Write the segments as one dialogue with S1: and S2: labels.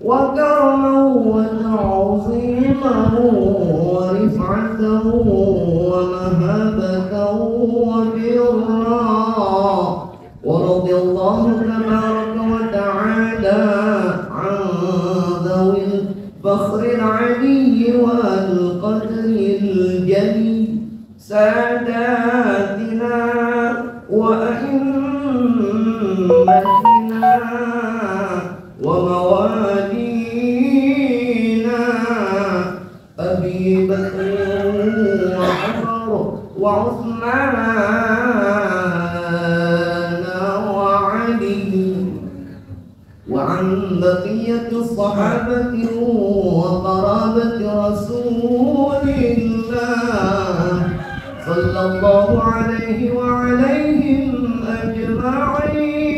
S1: وكرمه وتعظيمه ورفعته ومهابته وبرا. ورضي الله تبارك وتعالى عن ذوي الفخر العلي والقدر الجلي ساداتنا وأئمتنا وموالينا أبي بكر وعمر وعثمان وعلي وعن بقية الصحابة وقرابة رسول الله صلى الله عليه وعليهم أجمعين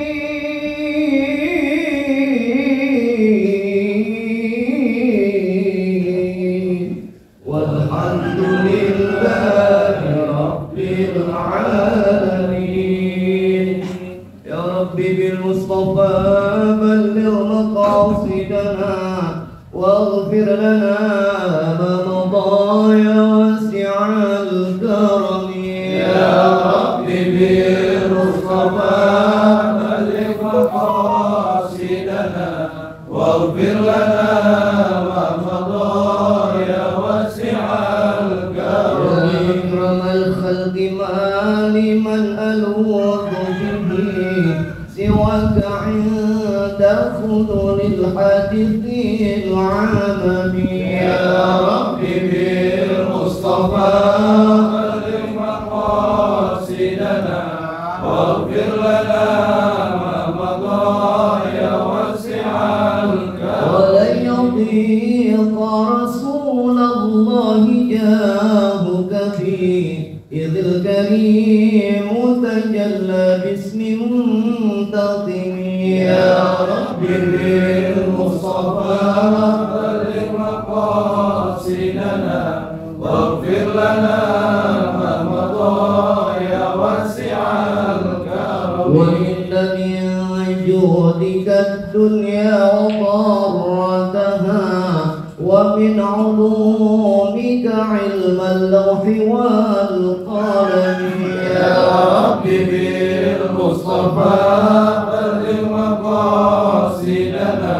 S1: والحمد لله رب العالمين. يا ربي بالمصطفى بلغ مقاصدنا واغفر لنا ما مضى يا واسع الكرم. يا ربي بالمصطفى بلغ مقاصدنا واغفر لنا ما مضى يا واسع الكرم. يا أكرم الخلق ما لمن ألوذ به سواك عند خذل الحادث العمم. يا ربي بالمصطفى بلغ مقاصدنا واغفر لنا ما مضى يا واسع الكرم. ولن يضيق رسول الله جاهك فيه إذ الكريم تجلى باسم منتظم. يا ربي بالمصطفى بلغ مقاصدنا واغفر لنا ما مضى يا واسع الكرم. وإن من جودك الدنيا وضرتها ومن علومك علم اللوح والقلم. يا ربي بالمصطفى بلغ مقاصدنا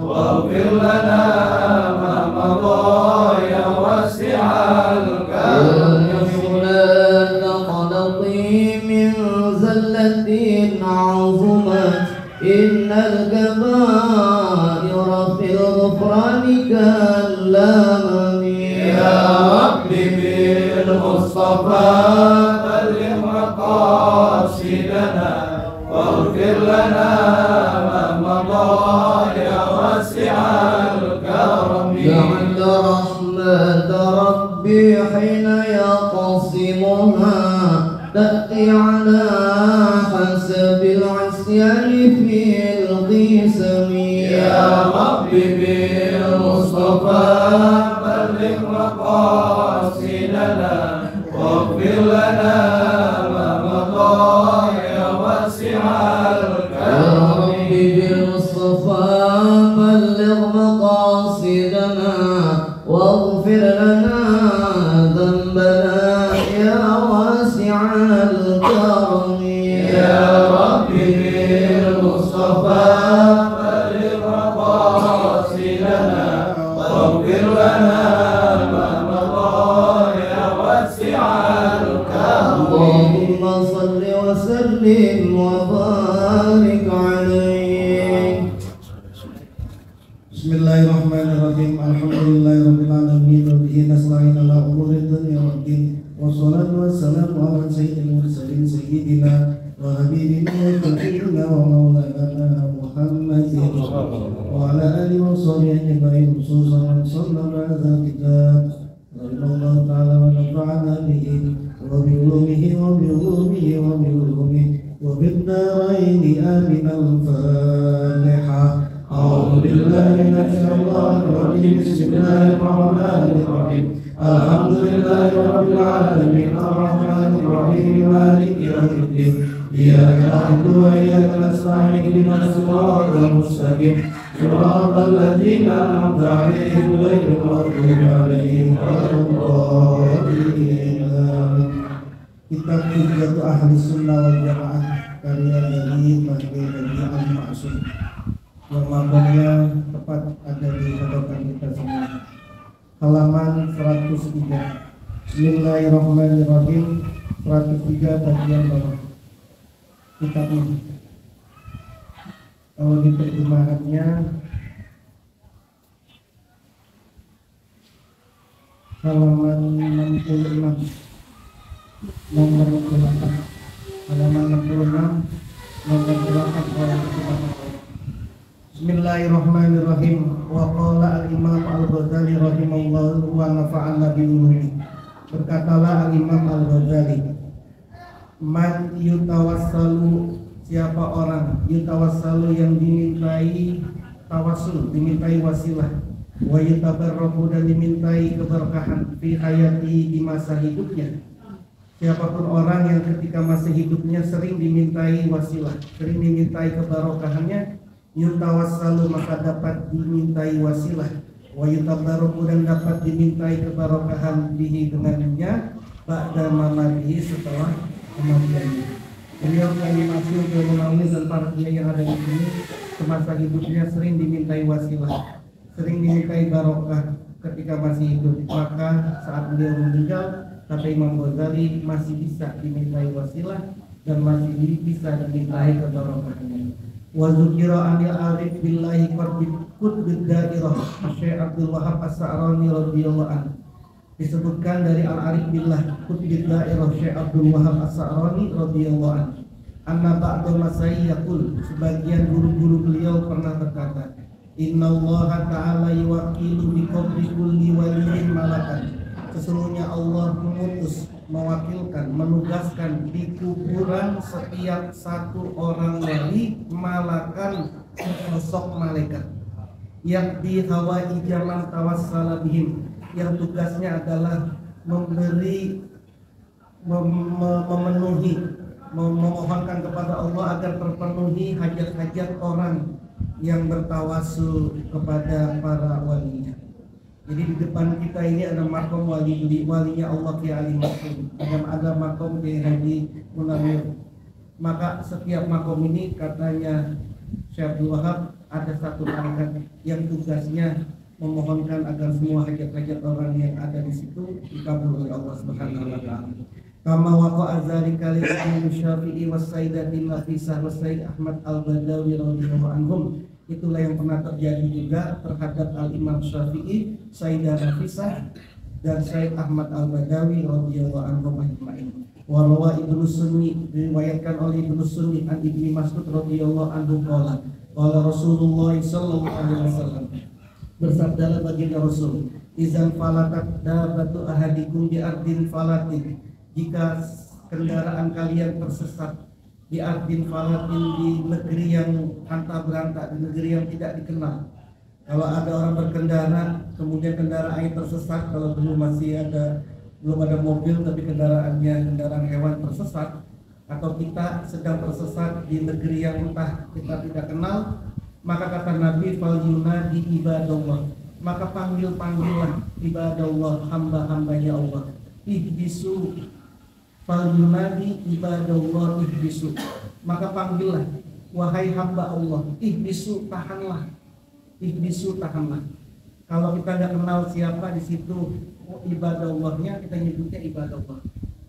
S1: واغفر لنا ما مضى يا واسع الكرم. فلان قلقي من زلة عظمت إن الكبائر في الغفران كالأمم. يا ربي بالمصطفى بلغ مقاصدنا واغفر لنا ما مضى يا واسع الكرم. جعل رحمة ربي حين يقسمها تأتي على حسب العصيان في القسم. يا ربي بالمصطفى بلغ مقاصدنا واغفر لنا ما مضى يا واسع الكرم. يا ربي بالمصطفى بلغ مقاصدنا واغفر لنا ذنبنا يا واسع الكرم. يا ربي بالمصطفى بلغ مقاصدنا واغفر لنا ما مضى يا واسع الكرم. اللهم صل وسلم وبارك عليه.
S2: Bismillahirrahmanirrahim. Alhamdulillahirabbil alamin wa bihi nasta'in ala umuri dunya waddin. Wassalatu wassalamu ala sayyidil mursalin sayyidina wa habibina wa shafi'ina wa maulana Muhammadin wa ala alihi wa sahbihi ajma'in. Khususan man sallama ala kitab radhiyallahu ta'ala wa nafa'ana bihi wa bi ulumihi wa bi ulumihi wa bi ulumihi wa bid darain amin. Al-Fatihah. أعوذ بالله من الشيطان الرجيم. بسم الله الرحمن الرحيم. الحمد لله رب العالمين الرحمن الرحيم مالك يوم الدين
S1: إياك نعبد وإياك نستعين اهدنا الصراط المستقيم صراط الذين أنعمت عليهم غير المغضوب عليهم ولا الضالين.
S2: Kitab Hujjatu Ahli Sunnah wal Jamaah karya dari Bagi Al-Ma'sum yang lambangnya tepat ada di hadapan kita semua. Halaman 103. Bismillahirrahmanirrahim. 103 bagian bawah kitab ini. Kalau di terjemahannya halaman 66 nomor 8, halaman 66 nomor 8 orang pertama. Bismillahirrahmanirrahim. Wa qala al-Imam Al-Ghazali rahimahullah wa nafa'ana bil ulumi. Berkatalah al-Imam Al-Ghazali, man yutawassalu, siapa orang yutawassalu yang dimintai tawassul, dimintai wasilah, wa yutabarraku dan dimintai keberkahan fi hayati, di masa hidupnya. Siapapun orang yang ketika masih hidupnya sering dimintai wasilah, sering dimintai kebarokahannya, yutawassalu maka dapat dimintai wasilah, wa yutabarraku dan dapat dimintai kebarokahan bihi dengannya, ba'da mamatihi setelah kematiannya. Beliau kami masuk ke menulis dan para kiai yang ada di sini semasa hidupnya sering dimintai wasilah, sering dimintai barokah ketika masih hidup. Maka saat beliau meninggal, kata Imam Ghazali, masih bisa dimintai wasilah dan masih bisa dimintai kebarokahnya. Wa dzukira anil arif billahi qutbid dairah Syekh Abdul Wahab As-Sa'rani radhiyallahu anhu. Disebutkan dari al-arif billah qutbid dairah Syekh Abdul Wahab As-Sa'rani radhiyallahu anhu, anna ba'da masai yaqul, sebagian guru-guru beliau pernah berkata, innallaha ta'ala yuwakkilu bi qabri kulli waliyyin malakan. Sesungguhnya Allah mengutus, mewakilkan, menugaskan di kuburan setiap satu orang wali malakan sosok malaikat yang di hawa ijaman tawassala bihim, yang tugasnya adalah memberi memenuhi, memohonkan kepada Allah agar terpenuhi hajat-hajat orang yang bertawassul kepada para walinya. Jadi di depan kita ini ada makom walinya Allah Kiai Ali Maksum, ada makom Kiai Haji Munawir. Maka setiap makom ini katanya Syekh Abdul Wahab ada satu malaikat yang tugasnya memohonkan agar semua hajat-hajat orang yang ada di situ dikabul oleh Allah Subhanahu wa taala. Kama waqa'a dzalika li Imam Syafi'i was Sayyidatin Nafisah was Sayyid Ahmad Al-Badawi radhiyallahu anhum. Itulah yang pernah terjadi juga terhadap Al-Imam Syafi'i, Sayyidah Nafisah dan Sayyid Ahmad Al-Badawi radhiyallahu anhum ajma'in. Wa rawa Ibnu Sunni, diriwayatkan oleh Ibnu Sunni an Ibnu Mas'ud radhiyallahu anhu qala Rasulullah sallallahu alaihi wasallam, bersabdalah baginda Rasul, izan falatat dabatu ahadikum bi ardin falatin, jika kendaraan kalian tersesat di ardin falatin, di negeri yang antah berantah, di negeri yang tidak dikenal. Kalau ada orang berkendara kemudian kendaraannya tersesat, kalau dulu belum ada mobil tapi kendaraan hewan tersesat, atau kita sedang tersesat di negeri yang entah kita tidak kenal, maka kata Nabi, fal yunadi ibadallah, maka panggillah ibadallah, hamba-hambanya Allah, ihbisu, fal yunadi ibadallah ihbisu, maka panggillah wahai hamba Allah, ihbisu, tahanlah, ihbisu, tahanlah. Kalau kita nggak kenal siapa di situ ibadallahnya, kita nyebutnya ibadallah.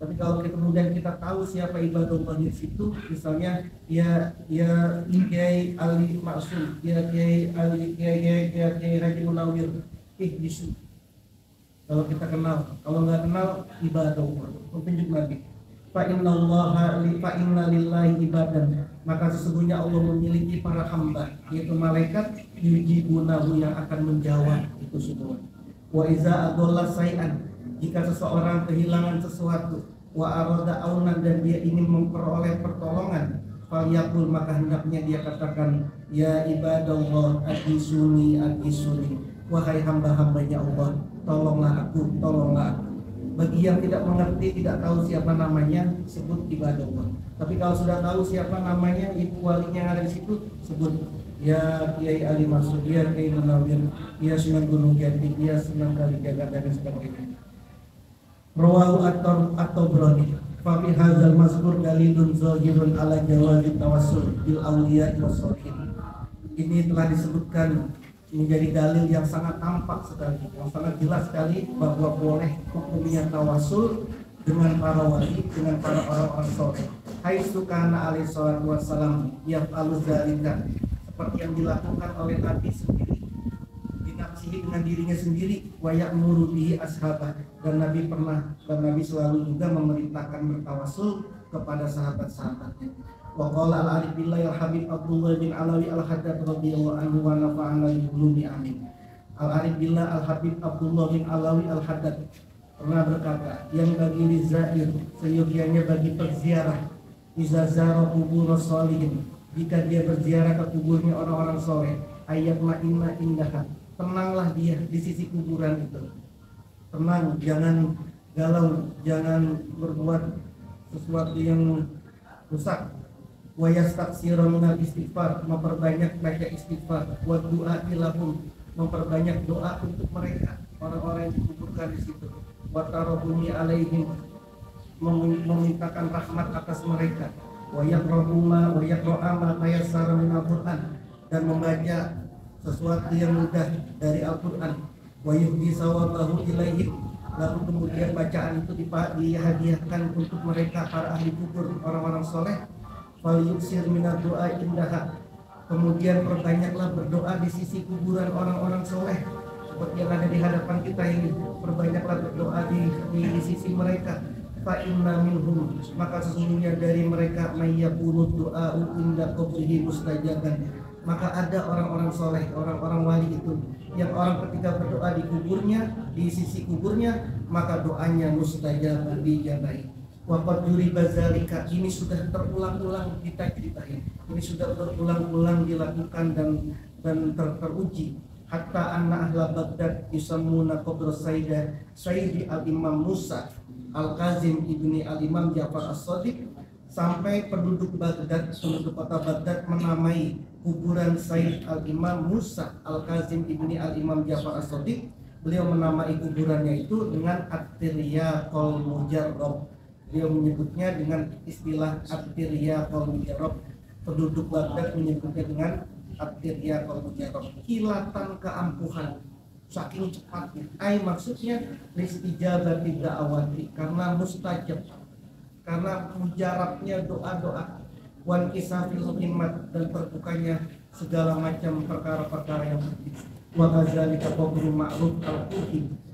S2: Tapi kalau kemudian kita tahu siapa ibadallah di situ, misalnya ya Kiai Ali Maksum, ya Kiai Ali, Kiai Haji Munawir, ihbisu. Kalau kita kenal, kalau nggak kenal ibadallah, petunjuk Nabi. Fa inna lillahi ibadan, maka sesungguhnya Allah memiliki para hamba, yaitu malaikat, yujibunahu, yang akan menjawab itu semua. Wa iza adalla say'an, jika seseorang kehilangan sesuatu, wa arada aunan, dan dia ingin memperoleh pertolongan, falyaqul, maka hendaknya dia katakan, ya ibadallah adisuni, wahai hamba-hambanya Allah, tolonglah aku, tolonglah aku. Bagi yang tidak mengerti, tidak tahu siapa namanya, sebut ibadullah. Tapi kalau sudah tahu siapa namanya, ibu walinya yang ada di situ, sebut ya Kiai Ali Masud, ya Kiai Munawir, ya Sunan Gunung Jati, ya Sunan Kalijaga dan sebagainya. Rawahu at-Tabrani. Fa fi hadzal mazkur dalilun zahirun ala jawazi tawassul bil awliya wa shalihin. Ini telah disebutkan menjadi dalil yang sangat tampak sekali, yang sangat jelas sekali bahwa boleh hukumnya tawasul dengan para wali, dengan para orang-orang soleh. Haitsu kana alaihi salatu wassalam yaf'alu dzalika, seperti yang dilakukan oleh Nabi sendiri, dinafsihi dengan dirinya sendiri, wa ya'muru bihi ashabah, dan Nabi selalu juga memerintahkan bertawasul kepada sahabat-sahabatnya. Wa qala al-arif billahi al-habib Abdullah bin Alawi al-Haddad radhiyallahu anhu wa nafa'ana bi ulumi amin. Al-arif billah al-habib Abdullah bin Alawi al-Haddad pernah berkata, yang bagi lizair, seyogianya bagi perziarah, iza zara kubur sholihin, jika dia berziarah ke kuburnya orang-orang soleh, ayat ma'inna indaha, tenanglah dia di sisi kuburan itu. Tenang, jangan galau, jangan berbuat sesuatu yang rusak. Wa yastaksira minal istighfar, memperbanyak baca istighfar. Wa du'a ilahum, memperbanyak doa untuk mereka, orang-orang yang dikuburkan di situ. Wa tarahumi alaihim, memintakan rahmat atas mereka. Wa yaqra'uma wa yaqra'a ma tayassara minal Qur'an, dan membaca sesuatu yang mudah dari Al-Qur'an. Wa yuhdi sawabahu ilaihim, lalu kemudian bacaan itu dihadiahkan untuk mereka para ahli kubur, orang-orang soleh. Falyuksir minad doa indaha, kemudian perbanyaklah berdoa di sisi kuburan orang-orang soleh, seperti yang ada di hadapan kita ini. Perbanyaklah berdoa di sisi mereka. Fa inna minhum, maka sesungguhnya dari mereka mayyakunu doa inda qabrihi mustajaban, maka ada orang-orang soleh, orang-orang wali itu yang orang ketika berdoa di kuburnya, di sisi kuburnya, maka doanya mustajab, dijabahi. Waqad juriba zalika, ini sudah terulang-ulang kita ceritain, ini sudah berulang-ulang dilakukan dan teruji. Hatta anna ahla Baghdad yusammuna qabr Sayyidi al-Imam Musa al-Kazim ibni al-Imam Ja'far as-Shadiq, sampai penduduk Baghdad, penduduk kota Baghdad menamai kuburan Sayyid al-Imam Musa al-Kazim ibni al-Imam Ja'far as-Shadiq. Beliau menamai kuburannya itu dengan at-Tiryaqul Mujarrab. Beliau menyebutnya dengan istilah at-Tiryaqul Mujarrab. Penduduk Baghdad menyebutnya dengan at-Tiryaqul Mujarrab, kilatan keampuhan, saking cepatnya. Maksudnya listijabati da'awati, karena mustajab, karena mujarabnya doa-doa, wan kisafil himmat, dan terbukanya segala macam perkara-perkara yang penting. Wa kadzalika qabru Ma'ruf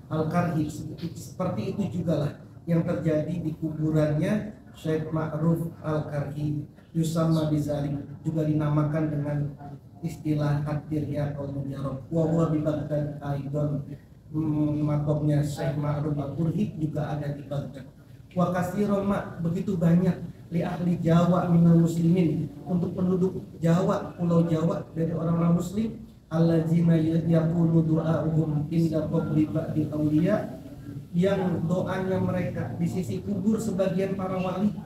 S2: al-Karhi, seperti itu juga lah yang terjadi di kuburannya Syekh Ma'ruf al-Karhi, yusamma bizalik, juga dinamakan dengan istilah at-Tiryaqul Mujarrab. Wa huwa bi Baghdad aidan, makomnya Syekh Ma'ruf al-Karhi juga ada di Baghdad. Wa katsiran begitu banyak li ahli Jawa minal muslimin, untuk penduduk Jawa, pulau Jawa dari orang-orang muslim, allazina yaqulu du'a'uhum inda qabri ba'di awliya, yang doanya mereka di sisi kubur sebagian para wali,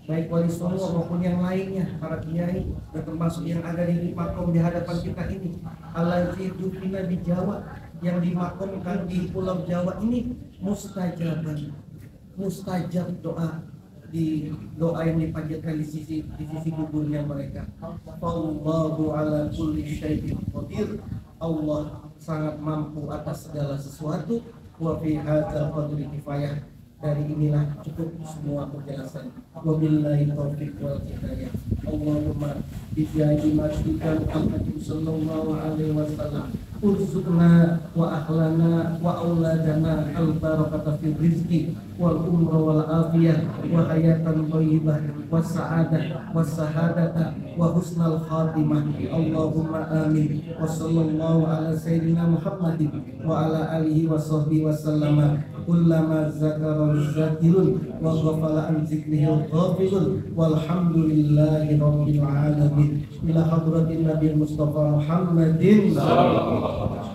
S2: baik wali songo maupun yang lainnya, para kiai, dan termasuk yang ada di makom di hadapan kita ini, allazi dufina di Jawa, yang dimakomkan di pulau Jawa ini, mustajab doa, di doa yang dipanjatkan di sisi kuburnya mereka. Allahu ala kulli syai'in qadir, Allah sangat mampu atas segala sesuatu. Wa fi hadzal qadri kifayah, dari inilah cukup semua penjelasan. Wabillahi taufiq wal hidayah. Allahumma bi jahi majdika Muhammad sallallahu alaihi wasallam, urzuqna wa ahlana wa auladana al barakata fil rizqi wal umra wal afiyah wa hayatan thayyibah was sa'adah was sahadata wa husnal khatimah. Allahumma amin. Wa sallallahu ala sayyidina Muhammadin wa ala alihi wa sahbihi wa sallama. Kullama zakara zakirun wa ghafala an zikrihi ghafilun, walhamdulillahi rabbil alamin. Ila hadratin Nabi Mustafa Muhammadin sallallahu alaihi wasallam.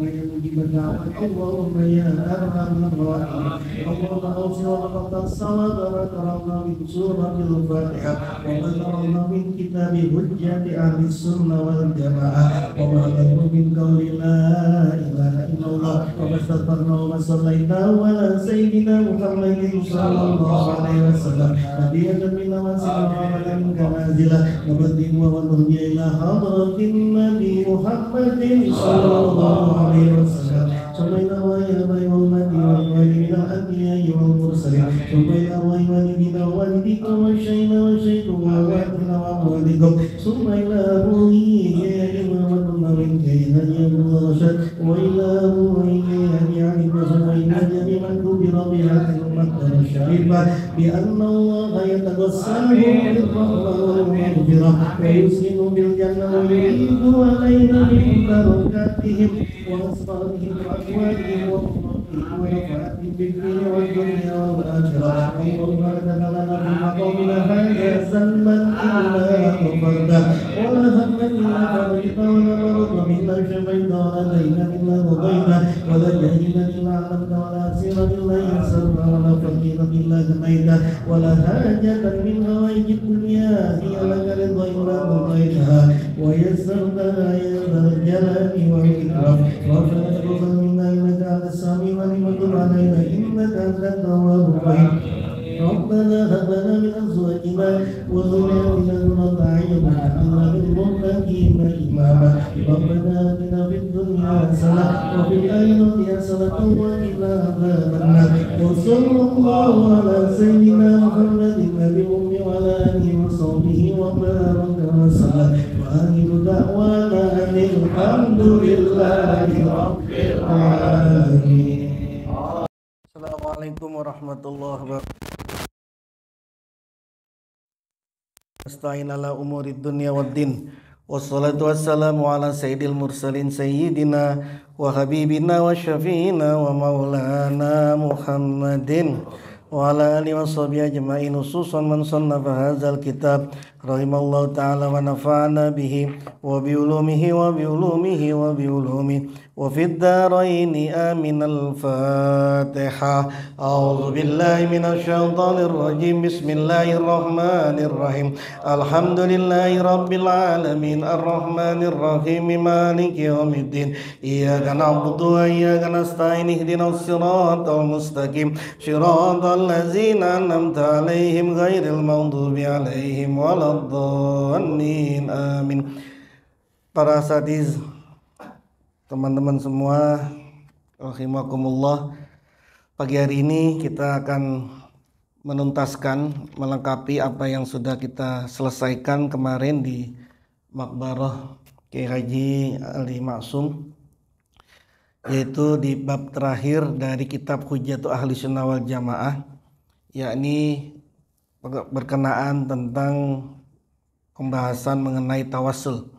S2: ويا مجيب الدعوات اللهم يا أرحم الراحمين اللهم أوصل وقت الصلاة وكرمنا من سورة الفاتحة وذكرنا من كتاب حجة أهل السنة والجماعة وبلغنا من قول لا إله إلا الله وما استغفرنا وما صلينا على سيدنا محمد صلى الله عليه وسلم نبيا من وسيلة وعملا منك نازلا وبدل ونهدي إلى حضرة النبي محمد صلى الله عليه وسلم ثم إلى والدي وأمتي والوالدين من الأنبياء والمرسلين ثم إلى والدينا ووالديكم وشيخنا وشيخكم وأمواتنا وأموالكم ثم إلى أبويهم وكنا من كينا يبلغ رشد وإلى أبويهم يعني وإلى جميع من كبر بهذه الأمة الشريفة بأن الله يتغسله بالرحمة والمغفرة ويسكن بالجنة ويعيد علينا من بركاتهم وأسرارهم وأقوالهم ونفعاتهم بالدين والدنيا والآخرة اللهم لا لنا في مقامنا هذا ذنبا إلا غفرته ولا هما إلا فرجته ولا مرضا إلا شفيته ولا دينا إلا قضيته ولا جهلا إلا علمته ولا أسيرا إلا يسرته ولا فقيرا إلا جنيته ولا حاجة من هوائج الدنيا هي لك رضا إلا قضيتها ويسرتها يا ذا الجلال والإكرام ربنا تقبل منا إنك أنت السميع العليم وتب علينا إنك أنت التواب الرحيم ربنا هب لنا من أزواجنا وذرياتنا قرة أعين واجعلنا للمتقين إماما ربنا آتنا في الدنيا حسنة وفي الآخرة حسنة وقنا عذاب النار وصلى الله على سيدنا محمد النبي الأمي وعلى آله وصحبه وبارك وسلم وآخر دعوانا أن الحمد لله رب العالمين. Assalamualaikum warahmatullahi wabarakatuh. Nasta'in ala umurid dunya waddin. Wassalatu wassalamu ala sayyidil mursalin sayyidina wa habibina wa syafi'ina wa maulana Muhammadin wa ala alihi wa sahbihi ajma'in khususan man sannafa hadzal kitab rahimallahu ta'ala wa nafa'ana bihi wa bi ulumihi wa bi ulumihi wa bi ulumihi wa fid dharaini amin. Al-Fatihah. A'udzu billahi minasy syaithanir rajim. Bismillahirrahmanirrahim. Alhamdulillahi rabbil alamin arrahmanir rahim maliki yaumiddin. Iyyaka na'budu wa iyyaka nasta'in ihdinas siratal mustaqim siratal ladzina an'amta 'alaihim ghairil maghdubi 'alaihim waladdallin. Amin. Para asatiz, teman-teman semua, rahimakumullah, pagi hari ini kita akan menuntaskan, melengkapi apa yang sudah kita selesaikan kemarin di Maqbarah Kiai Haji Ali Maksum, yaitu di bab terakhir dari kitab Hujjatu Ahli Sunnah wal Jamaah, yakni berkenaan tentang pembahasan mengenai tawassul.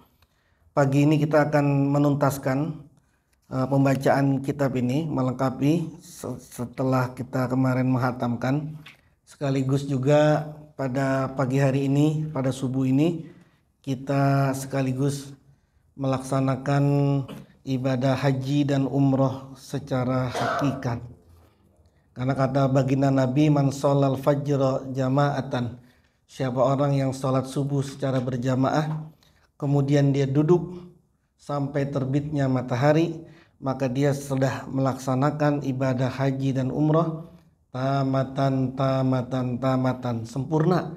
S2: Pagi ini kita akan menuntaskan pembacaan kitab ini, melengkapi setelah kita kemarin menghatamkan. Sekaligus juga pada pagi hari ini, pada subuh ini, kita sekaligus melaksanakan ibadah haji dan umroh secara hakikat. Karena kata baginda Nabi, man sholal fajra jama'atan, siapa orang yang sholat subuh secara berjamaah, kemudian dia duduk sampai terbitnya matahari, maka dia sudah melaksanakan ibadah haji dan umroh tamatan, sempurna.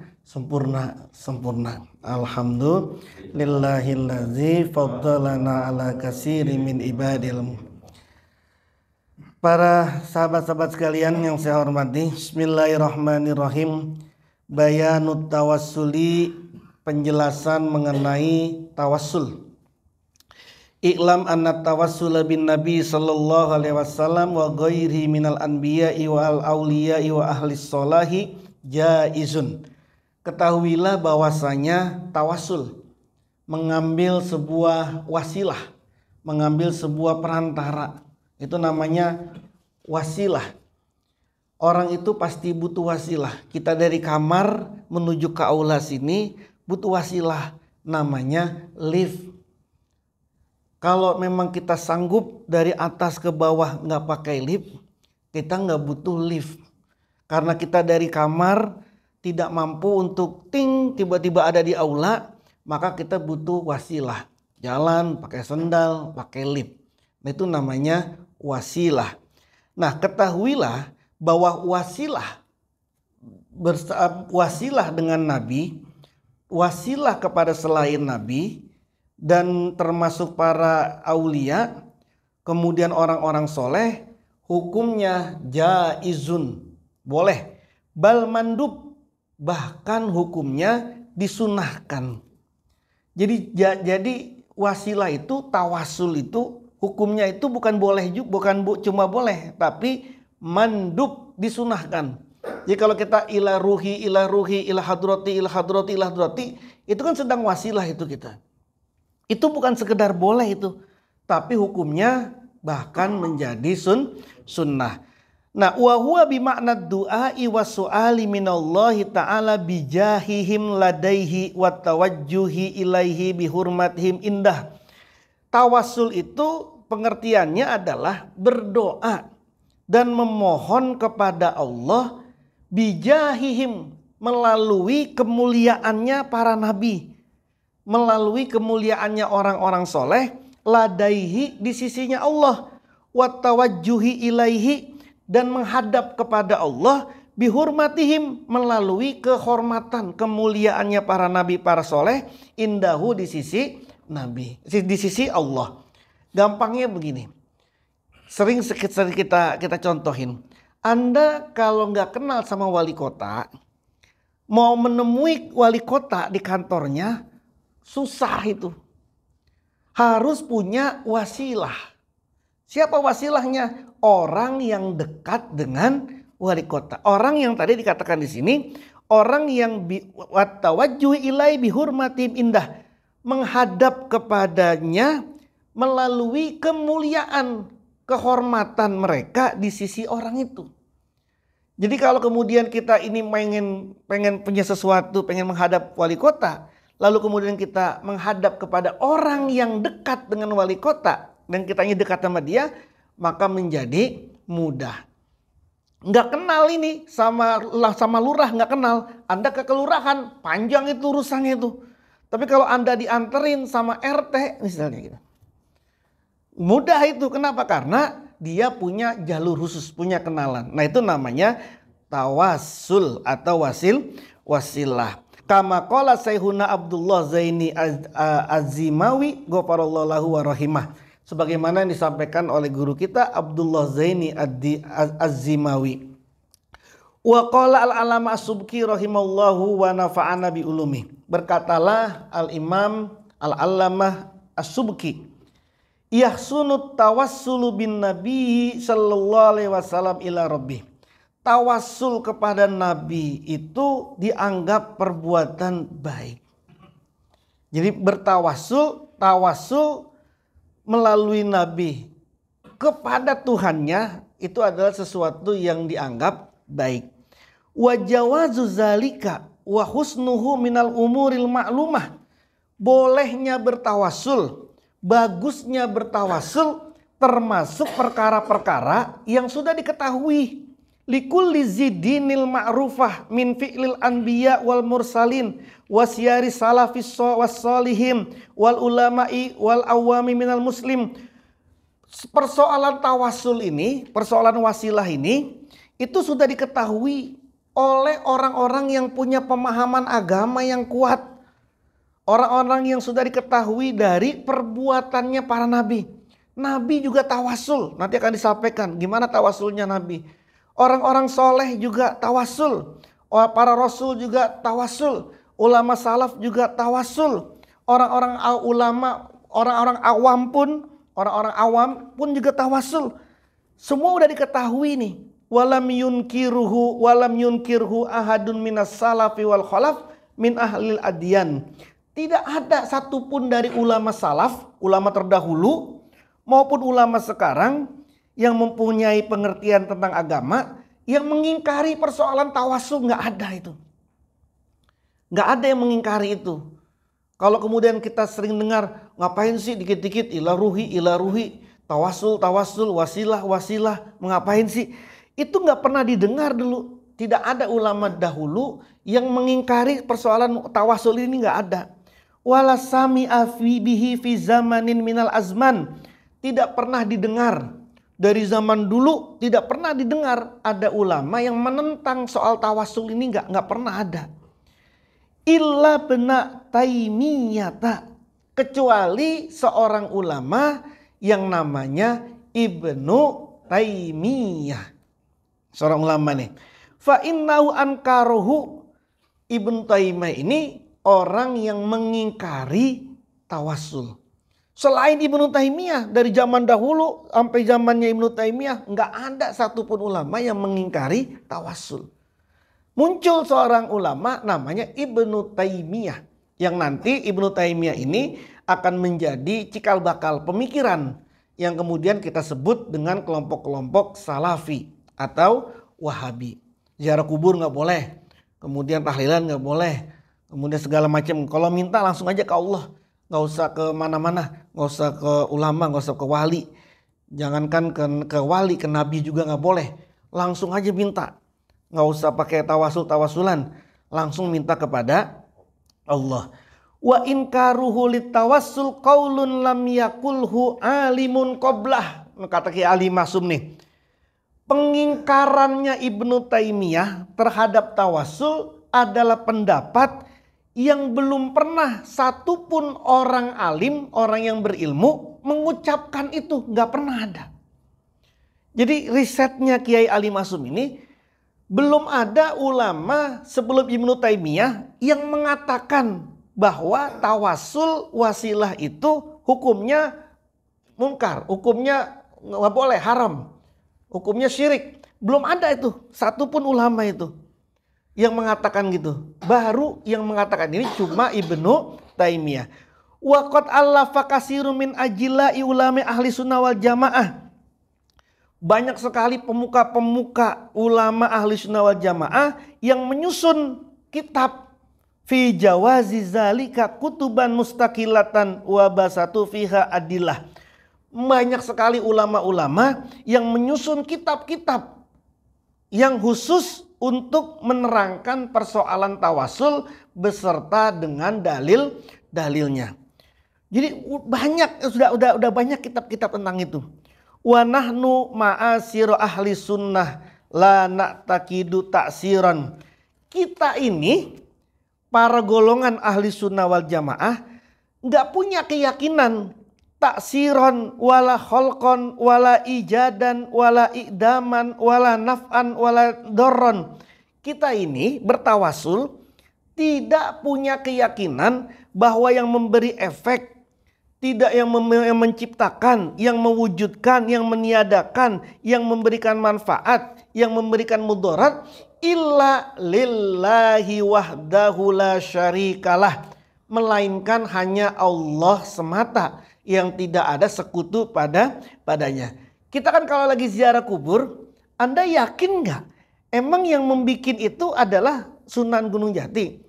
S2: Alhamdulillahillazi faddalana ala katsiri min ibadil. Para sahabat-sahabat sekalian yang saya hormati, bismillahirrahmanirrahim. Bayanut tawassuli, penjelasan mengenai tawassul. I'lam anna tawassula bin Nabi sallallahu alaihi wasallam wa ghairihi minal anbiya'i wal auliya'i wa ahlis sholahi jaizun. Ketahuilah bahwasanya tawassul, mengambil sebuah wasilah, mengambil sebuah perantara, itu namanya wasilah. Orang itu pasti butuh wasilah. Kita dari kamar menuju ke aula sini butuh wasilah, namanya lift.
S3: Kalau memang kita sanggup dari atas ke bawah nggak pakai lift, kita nggak butuh lift. Karena kita dari kamar tidak mampu untuk tiba-tiba ada di aula, maka kita butuh wasilah. Jalan pakai sendal, pakai lift. Nah, itu namanya wasilah. Nah, ketahuilah bahwa wasilah dengan Nabi, wasilah kepada selain Nabi, dan termasuk para aulia, kemudian orang-orang soleh, hukumnya jaizun, boleh, bal mandub, bahkan hukumnya disunahkan. Jadi wasilah itu, tawasul itu, hukumnya itu bukan boleh, bukan cuma boleh, tapi mandub, disunahkan. Jadi kalau kita ila ruhi, ila hadrati, itu kan sedang wasilah itu kita. Itu bukan sekedar boleh itu, tapi hukumnya bahkan menjadi sunnah. Nah, wa huwa bi makna du'ai wa su'ali minallahi ta'ala bijahihim ladaihi wa tawajjuhi ilaihi bihurmatihim indah. Tawassul itu pengertiannya adalah berdoa dan memohon kepada Allah bijahihim, melalui kemuliaannya para nabi, melalui kemuliaannya orang-orang soleh, ladaihi, di sisinya Allah, wa tawajjuhi ilaihi, dan menghadap kepada Allah, bihurmatihim, melalui kehormatan kemuliaannya para nabi, para soleh, indahu, di sisi nabi, di sisi Allah. Gampangnya begini, sering kita contohin. Anda kalau nggak kenal sama wali kota, mau menemui wali kota di kantornya susah itu. Harus punya wasilah. Siapa wasilahnya? Orang yang dekat dengan wali kota. Orang yang tadi dikatakan di sini, orang yang tawajjuh ilai bihurmatim indah, menghadap kepadanya melalui kemuliaan, kehormatan mereka di sisi orang itu. Jadi kalau kemudian kita ini pengen punya sesuatu, pengen menghadap wali kota, lalu kemudian kita menghadap kepada orang yang dekat dengan wali kota, dan kitanya dekat sama dia, maka menjadi mudah. Nggak kenal ini sama lurah, nggak kenal. Anda ke kelurahan, panjang itu urusannya itu. Tapi kalau Anda dianterin sama RT misalnya gitu, mudah itu. Kenapa? Karena dia punya jalur khusus, punya kenalan. Nah, itu namanya tawassul atau wasilah. Kama qala Sayyiduna Abdullah Zaini Az-Zimawi ghafarallahu lahu wa rahimah. Sebagaimana yang disampaikan oleh guru kita Abdullah Zaini Az-Zimawi. Wa qala al-alama as-Subki rahimallahu wa nafa'ana bi ulumi. Berkatalah al-Imam al-Allamah as-Subki, yahsunut tawassulu bin Nabi sallallahu alaihi wasallam ila rabbih. Tawassul kepada Nabi itu dianggap perbuatan baik. Jadi tawassul melalui Nabi kepada Tuhannya itu adalah sesuatu yang dianggap baik. Wa jawazu zalika wa husnuhu minal umuril ma'lumah. Bolehnya bertawassul, bagusnya bertawassul termasuk perkara-perkara yang sudah diketahui. Likulli zidinil ma'rufah min fi'lil anbiya wal mursalin wasyari salafis wassalihin wal ulama'i wal awami minal muslim. Persoalan tawassul ini, persoalan wasilah ini, itu sudah diketahui oleh orang-orang yang punya pemahaman agama yang kuat. Orang-orang yang sudah diketahui dari perbuatannya para nabi. Nabi juga tawassul. Nanti akan disampaikan gimana tawassulnya Nabi. Orang-orang soleh juga tawassul. Para rasul juga tawassul. Ulama salaf juga tawassul. Orang-orang ulama, orang-orang awam pun juga tawassul. Semua udah diketahui nih. Walam yunkirhu ahadun minas salafi wal khalaf min ahlil adyan. Tidak ada satupun dari ulama salaf, ulama terdahulu maupun ulama sekarang yang mempunyai pengertian tentang agama yang mengingkari persoalan tawassul. Nggak ada itu. Nggak ada yang mengingkari itu. Kalau kemudian kita sering dengar Ngapain sih dikit-dikit ilaruhi, tawasul, wasilah, mengapain sih? Itu nggak pernah didengar dulu. Tidak ada ulama dahulu yang mengingkari persoalan tawasul ini, nggak ada. Wala sami'a bihi fi zamanin minal azman. Tidak pernah didengar. Dari zaman dulu tidak pernah didengar ada ulama yang menentang soal tawasul ini, nggak pernah ada. Illa bena Taimiyata, kecuali seorang ulama yang namanya Ibnu Taimiyah. Seorang ulama nih. Fa innahu ankaruhu, Ibnu Taimiyah ini orang yang mengingkari tawasul. Selain Ibnu Taimiyah, dari zaman dahulu sampai zamannya Ibnu Taimiyah nggak ada satupun ulama yang mengingkari tawasul. Muncul seorang ulama namanya Ibnu Taimiyah, yang nanti Ibnu Taimiyah ini akan menjadi cikal bakal pemikiran yang kemudian kita sebut dengan kelompok-kelompok Salafi atau Wahabi. Ziarah kubur nggak boleh, kemudian tahlilan nggak boleh, kemudian segala macam. Kalau minta langsung aja ke Allah, nggak usah ke mana-mana, nggak usah ke ulama, nggak usah ke wali. Jangankan ke wali, ke nabi juga nggak boleh. Langsung aja minta. Nggak usah pakai tawasulan, langsung minta kepada Allah. Wa inkaruhu litawassul qaulun lam yakulhu alimun qablah. Kata Ki Ali Masum nih. Pengingkarannya Ibnu Taimiyah terhadap tawasul adalah pendapat yang belum pernah satupun orang alim, orang yang berilmu mengucapkan itu, nggak pernah ada. Jadi risetnya Kiai Ali Masum ini, belum ada ulama sebelum Ibnu Taimiyah yang mengatakan bahwa tawasul wasilah itu hukumnya mungkar, hukumnya nggak boleh, haram, hukumnya syirik. Belum ada itu satupun ulama itu yang mengatakan gitu. Baru yang mengatakan ini cuma Ibnu Taimiyah. Wa qad allafa katsirun min ajillai ulama ahli sunnah wal jamaah. Banyak sekali pemuka-pemuka ulama ahli sunnah wal jamaah yang menyusun kitab fi jawazi zalika kutuban mustaqilatan wa basatu fiha adillah. Banyak sekali ulama-ulama yang menyusun kitab-kitab yang khusus untuk menerangkan persoalan tawasul beserta dengan dalil-dalilnya. Jadi banyak, sudah banyak kitab-kitab tentang itu. Wa nahnu ma'asiru ahli sunnah la na'taqidu ta'siran. Kita ini para golongan ahli sunnah wal jamaah nggak punya keyakinan taksiron wala kholkon wala ijadan wala ikdaman wala naf'an wala dorron. Kita ini bertawasul tidak punya keyakinan bahwa yang memberi efek, tidak yang menciptakan, yang mewujudkan, yang meniadakan, yang memberikan manfaat, yang memberikan mudarat, illa lillahi wahdahu la syarikalah, melainkan hanya Allah semata yang tidak ada sekutu padanya. Kita kan kalau lagi ziarah kubur, Anda yakin nggak? Emang yang membikin itu adalah Sunan Gunung Jati?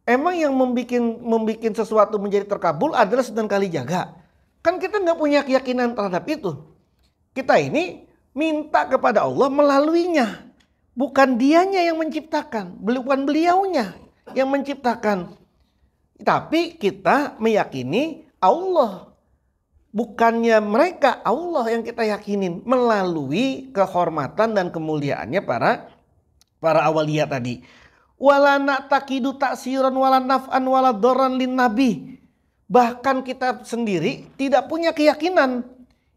S3: Emang yang membikin sesuatu menjadi terkabul adalah Sunan Kalijaga? Kan kita nggak punya keyakinan terhadap itu. Kita ini minta kepada Allah melaluinya. Bukan dianya yang menciptakan, bukan beliaunya yang menciptakan. Tapi kita meyakini Allah. Bukannya mereka, Allah yang kita yakinin melalui kehormatan dan kemuliaannya para awliya tadi. Wala na'taqidu ta'siran wala naf'an wala dharran lin nabi. Bahkan kita sendiri tidak punya keyakinan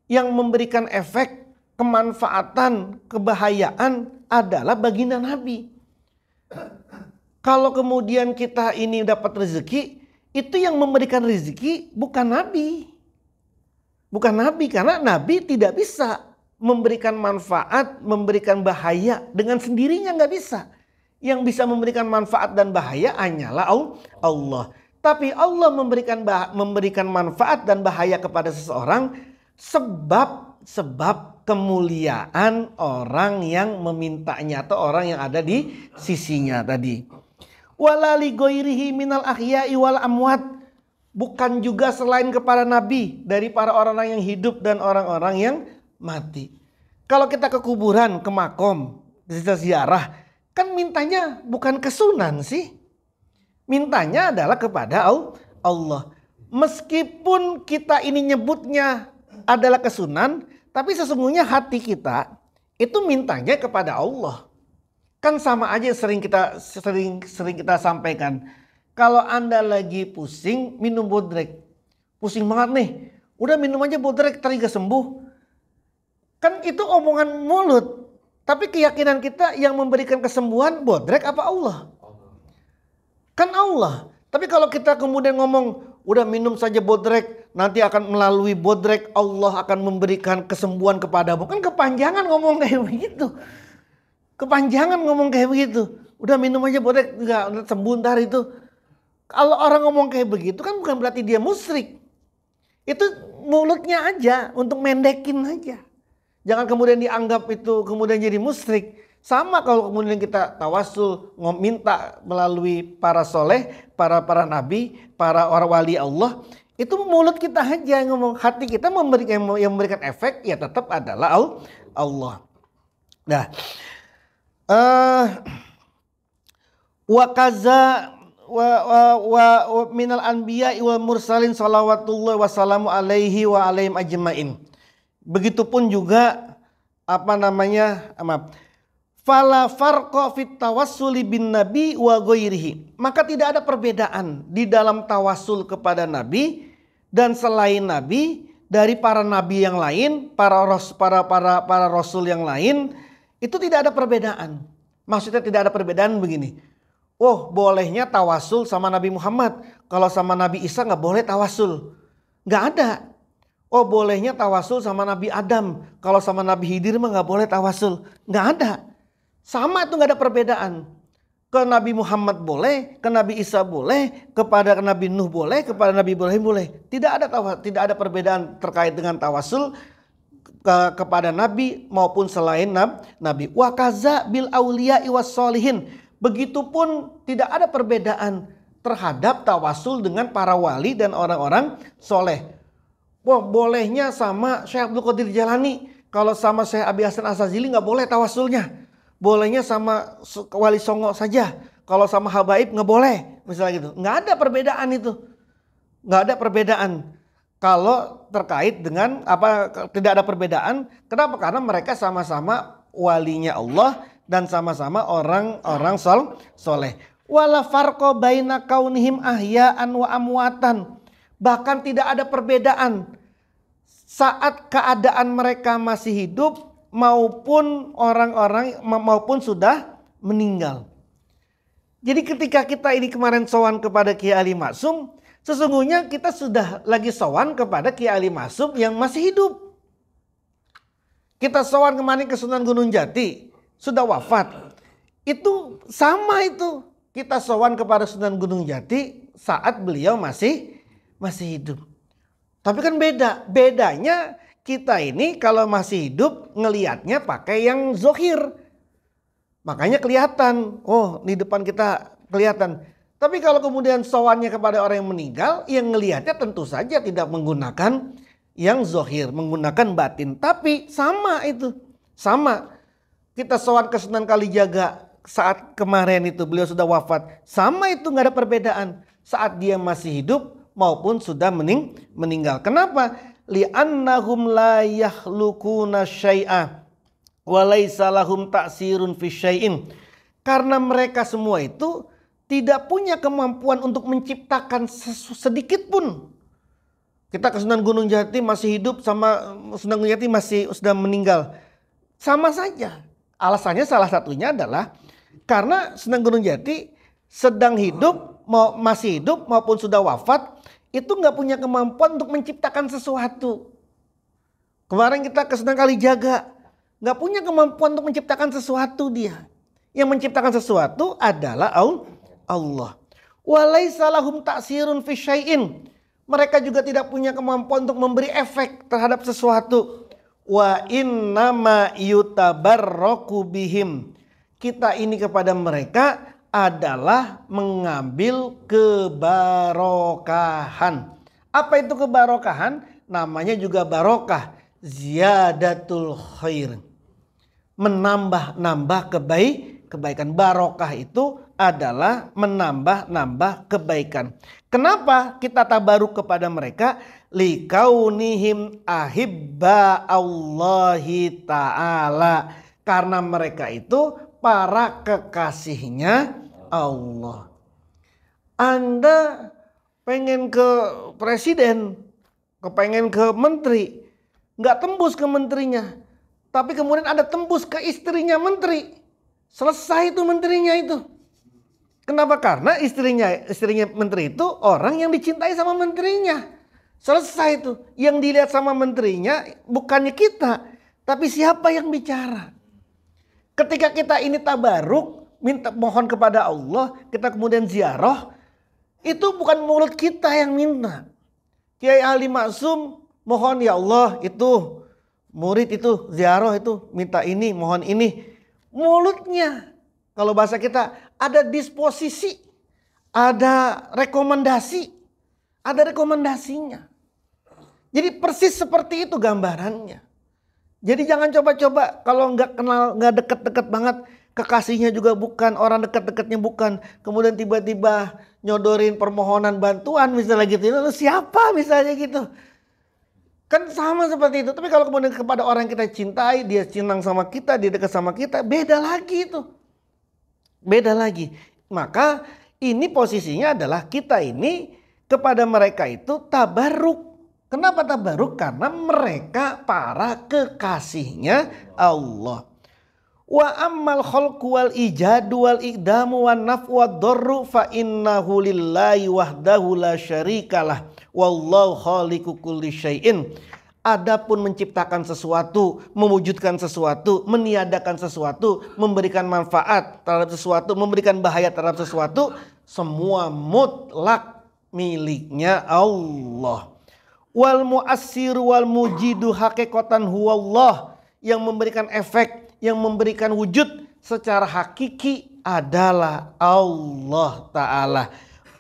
S3: yang memberikan efek, kemanfaatan, kebahayaan adalah baginda Nabi. Kalau kemudian kita ini dapat rezeki, itu yang memberikan rezeki bukan Nabi. Bukan Nabi, karena Nabi tidak bisa memberikan manfaat, memberikan bahaya dengan sendirinya, nggak bisa. Yang bisa memberikan manfaat dan bahaya hanyalah Allah. Tapi Allah memberikan manfaat dan bahaya kepada seseorang sebab kemuliaan orang yang memintanya atau orang yang ada di sisinya tadi. Wala li ghairihi minal ahya'i wal amwat. bukan juga selain kepada Nabi, dari para orang-orang yang hidup dan orang-orang yang mati. Kalau kita ke kuburan, ke makom, kita ziarah, kan mintanya bukan ke Sunan sih. Mintanya adalah kepada Allah. Meskipun kita ini nyebutnya adalah ke Sunan, tapi sesungguhnya hati kita itu mintanya kepada Allah. Kan sama aja sering kita sampaikan. Kalau Anda lagi pusing, minum bodrek. Pusing banget nih. Udah minum aja bodrek, ntar juga sembuh. Kan itu omongan mulut. Tapi keyakinan kita yang memberikan kesembuhan bodrek apa Allah? Kan Allah. Tapi kalau kita kemudian ngomong, udah minum saja bodrek, nanti akan melalui bodrek Allah akan memberikan kesembuhan kepadamu. Kan kepanjangan ngomong kayak begitu. Kepanjangan ngomong kayak begitu. Udah minum aja bodrek, enggak sembuh ntar itu. Kalau orang ngomong kayak begitu kan bukan berarti dia musyrik. Itu mulutnya aja untuk mendekin aja. Jangan kemudian dianggap itu kemudian jadi musyrik. Sama kalau kemudian kita tawasul, minta melalui para soleh, para nabi, para orang wali Allah. Itu mulut kita aja yang ngomong, hati kita yang memberikan efek ya tetap adalah Allah. Nah, wa kaza wa minal anbiya wal mursalin salawatullah wassalamu alaihi wa alaihim ajmain. Begitupun juga fala farqa fit tawassuli bin nabi wa ghairihi. Maka tidak ada perbedaan di dalam tawasul kepada nabi dan selain nabi, dari para nabi yang lain, para rasul yang lain. Itu tidak ada perbedaan. Maksudnya tidak ada perbedaan begini. Oh, bolehnya tawasul sama Nabi Muhammad. Kalau sama Nabi Isa nggak boleh tawasul. Nggak ada. Oh, bolehnya tawasul sama Nabi Adam. Kalau sama Nabi Khidir mah nggak boleh tawasul. Nggak ada. Sama itu, nggak ada perbedaan. Ke Nabi Muhammad boleh, ke Nabi Isa boleh, kepada Nabi Nuh boleh, kepada Nabi Ibrahim boleh. Tidak ada perbedaan terkait dengan tawasul kepada nabi maupun selain nabi. Wa kaza bil auliya was solihin. Begitupun tidak ada perbedaan terhadap tawasul dengan para wali dan orang-orang soleh. Wah, bolehnya sama Syekh Abdul Qadir Jalani. Kalau sama Syekh Abi Hasan Asazili nggak boleh tawasulnya. Bolehnya sama Wali Songo saja. Kalau sama habaib nggak boleh, misalnya gitu. Nggak ada perbedaan itu. Nggak ada perbedaan. Kalau terkait dengan tidak ada perbedaan. Kenapa? Karena mereka sama-sama walinya Allah dan sama-sama orang-orang soleh. Wala farqa baina kaunihim ahya'an wa amwatan. Bahkan tidak ada perbedaan saat keadaan mereka masih hidup maupun maupun sudah meninggal. Jadi ketika kita ini kemarin sowan kepada Kiai Ali Maksum, sesungguhnya kita sudah lagi sowan kepada Kiai Ali Maksum yang masih hidup. Kita sowan kemarin ke Sunan Gunung Jati, sudah wafat. Itu sama itu. Kita sowan kepada Sunan Gunung Jati saat beliau masih hidup. Tapi kan bedanya kita ini kalau masih hidup ngelihatnya pakai yang zohir. Makanya kelihatan, oh di depan kita kelihatan. Tapi kalau kemudian sowannya kepada orang yang meninggal, yang ngelihatnya tentu saja tidak menggunakan yang zohir, menggunakan batin. Tapi sama itu, sama. Kita sowan ke Sunan Kalijaga saat kemarin itu beliau sudah wafat. Sama itu, nggak ada perbedaan saat dia masih hidup maupun sudah meninggal. Kenapa? Li'annahum la yakhluquna syai'a wa laisa lahum ta'sirun fi syai'in. Karena mereka semua itu tidak punya kemampuan untuk menciptakan sedikit pun. Kita ke Sunan Gunung Jati masih hidup sama Sunan Gunung Jati sudah meninggal. Sama saja. Alasannya salah satunya adalah karena Sunan Gunung Jati sedang hidup, masih hidup maupun sudah wafat, itu nggak punya kemampuan untuk menciptakan sesuatu. Kemarin kita ke Sunan Kalijaga, nggak punya kemampuan untuk menciptakan sesuatu dia. Yang menciptakan sesuatu adalah Allah. Walaisa lahum ta'sirun fi syai'in. Mereka juga tidak punya kemampuan untuk memberi efek terhadap sesuatu. Wa innama yutabarraku bihim. Kita ini kepada mereka adalah mengambil kebarokahan. Apa itu kebarokahan? Namanya juga barokah, ziyadatul khair. Menambah-nambah kebaikan. Barokah itu adalah menambah-nambah kebaikan. Kenapa kita tabaruk kepada mereka? Likaunihim ahibba Allahi ta'ala. Karena mereka itu para kekasihnya Allah. Anda pengen ke presiden, kepengen ke menteri, nggak tembus ke menterinya, tapi kemudian ada tembus ke istrinya menteri, selesai itu menterinya itu. Kenapa? Karena istrinya menteri itu orang yang dicintai sama menterinya. Selesai itu. Yang dilihat sama menterinya bukannya kita, tapi siapa yang bicara. Ketika kita ini tabaruk, minta mohon kepada Allah, kita kemudian ziarah, itu bukan mulut kita yang minta. Kiai Ali Maksum mohon ya Allah itu, murid itu ziarah itu minta ini, mohon ini. Mulutnya, kalau bahasa kita ada disposisi, ada rekomendasinya. Jadi persis seperti itu gambarannya. Jadi jangan coba-coba kalau nggak kenal, nggak deket-deket banget, kekasihnya juga bukan, orang deket-deketnya bukan, kemudian tiba-tiba nyodorin permohonan bantuan misalnya gitu, lalu siapa misalnya gitu. Kan sama seperti itu. Tapi kalau kemudian kepada orang yang kita cintai, dia cinang sama kita, dia dekat sama kita, beda lagi itu. Beda lagi. Maka ini posisinya adalah kita ini kepada mereka itu tabaruk. Kenapa tabaruk? Karena mereka para kekasihnya Allah. Wa ammal khalqu wal ijadu wal iqdamu wan naf'u wad darru fa innahu lillahi wahdahu la syarikalah wallahu khaliqu kulli syai'in. Adapun menciptakan sesuatu, mewujudkan sesuatu, meniadakan sesuatu, memberikan manfaat terhadap sesuatu, memberikan bahaya terhadap sesuatu, semua mutlak miliknya Allah. Wal mu'assiru wal mujidu hakikatan huwallah. Yang memberikan efek, yang memberikan wujud secara hakiki adalah Allah Ta'ala.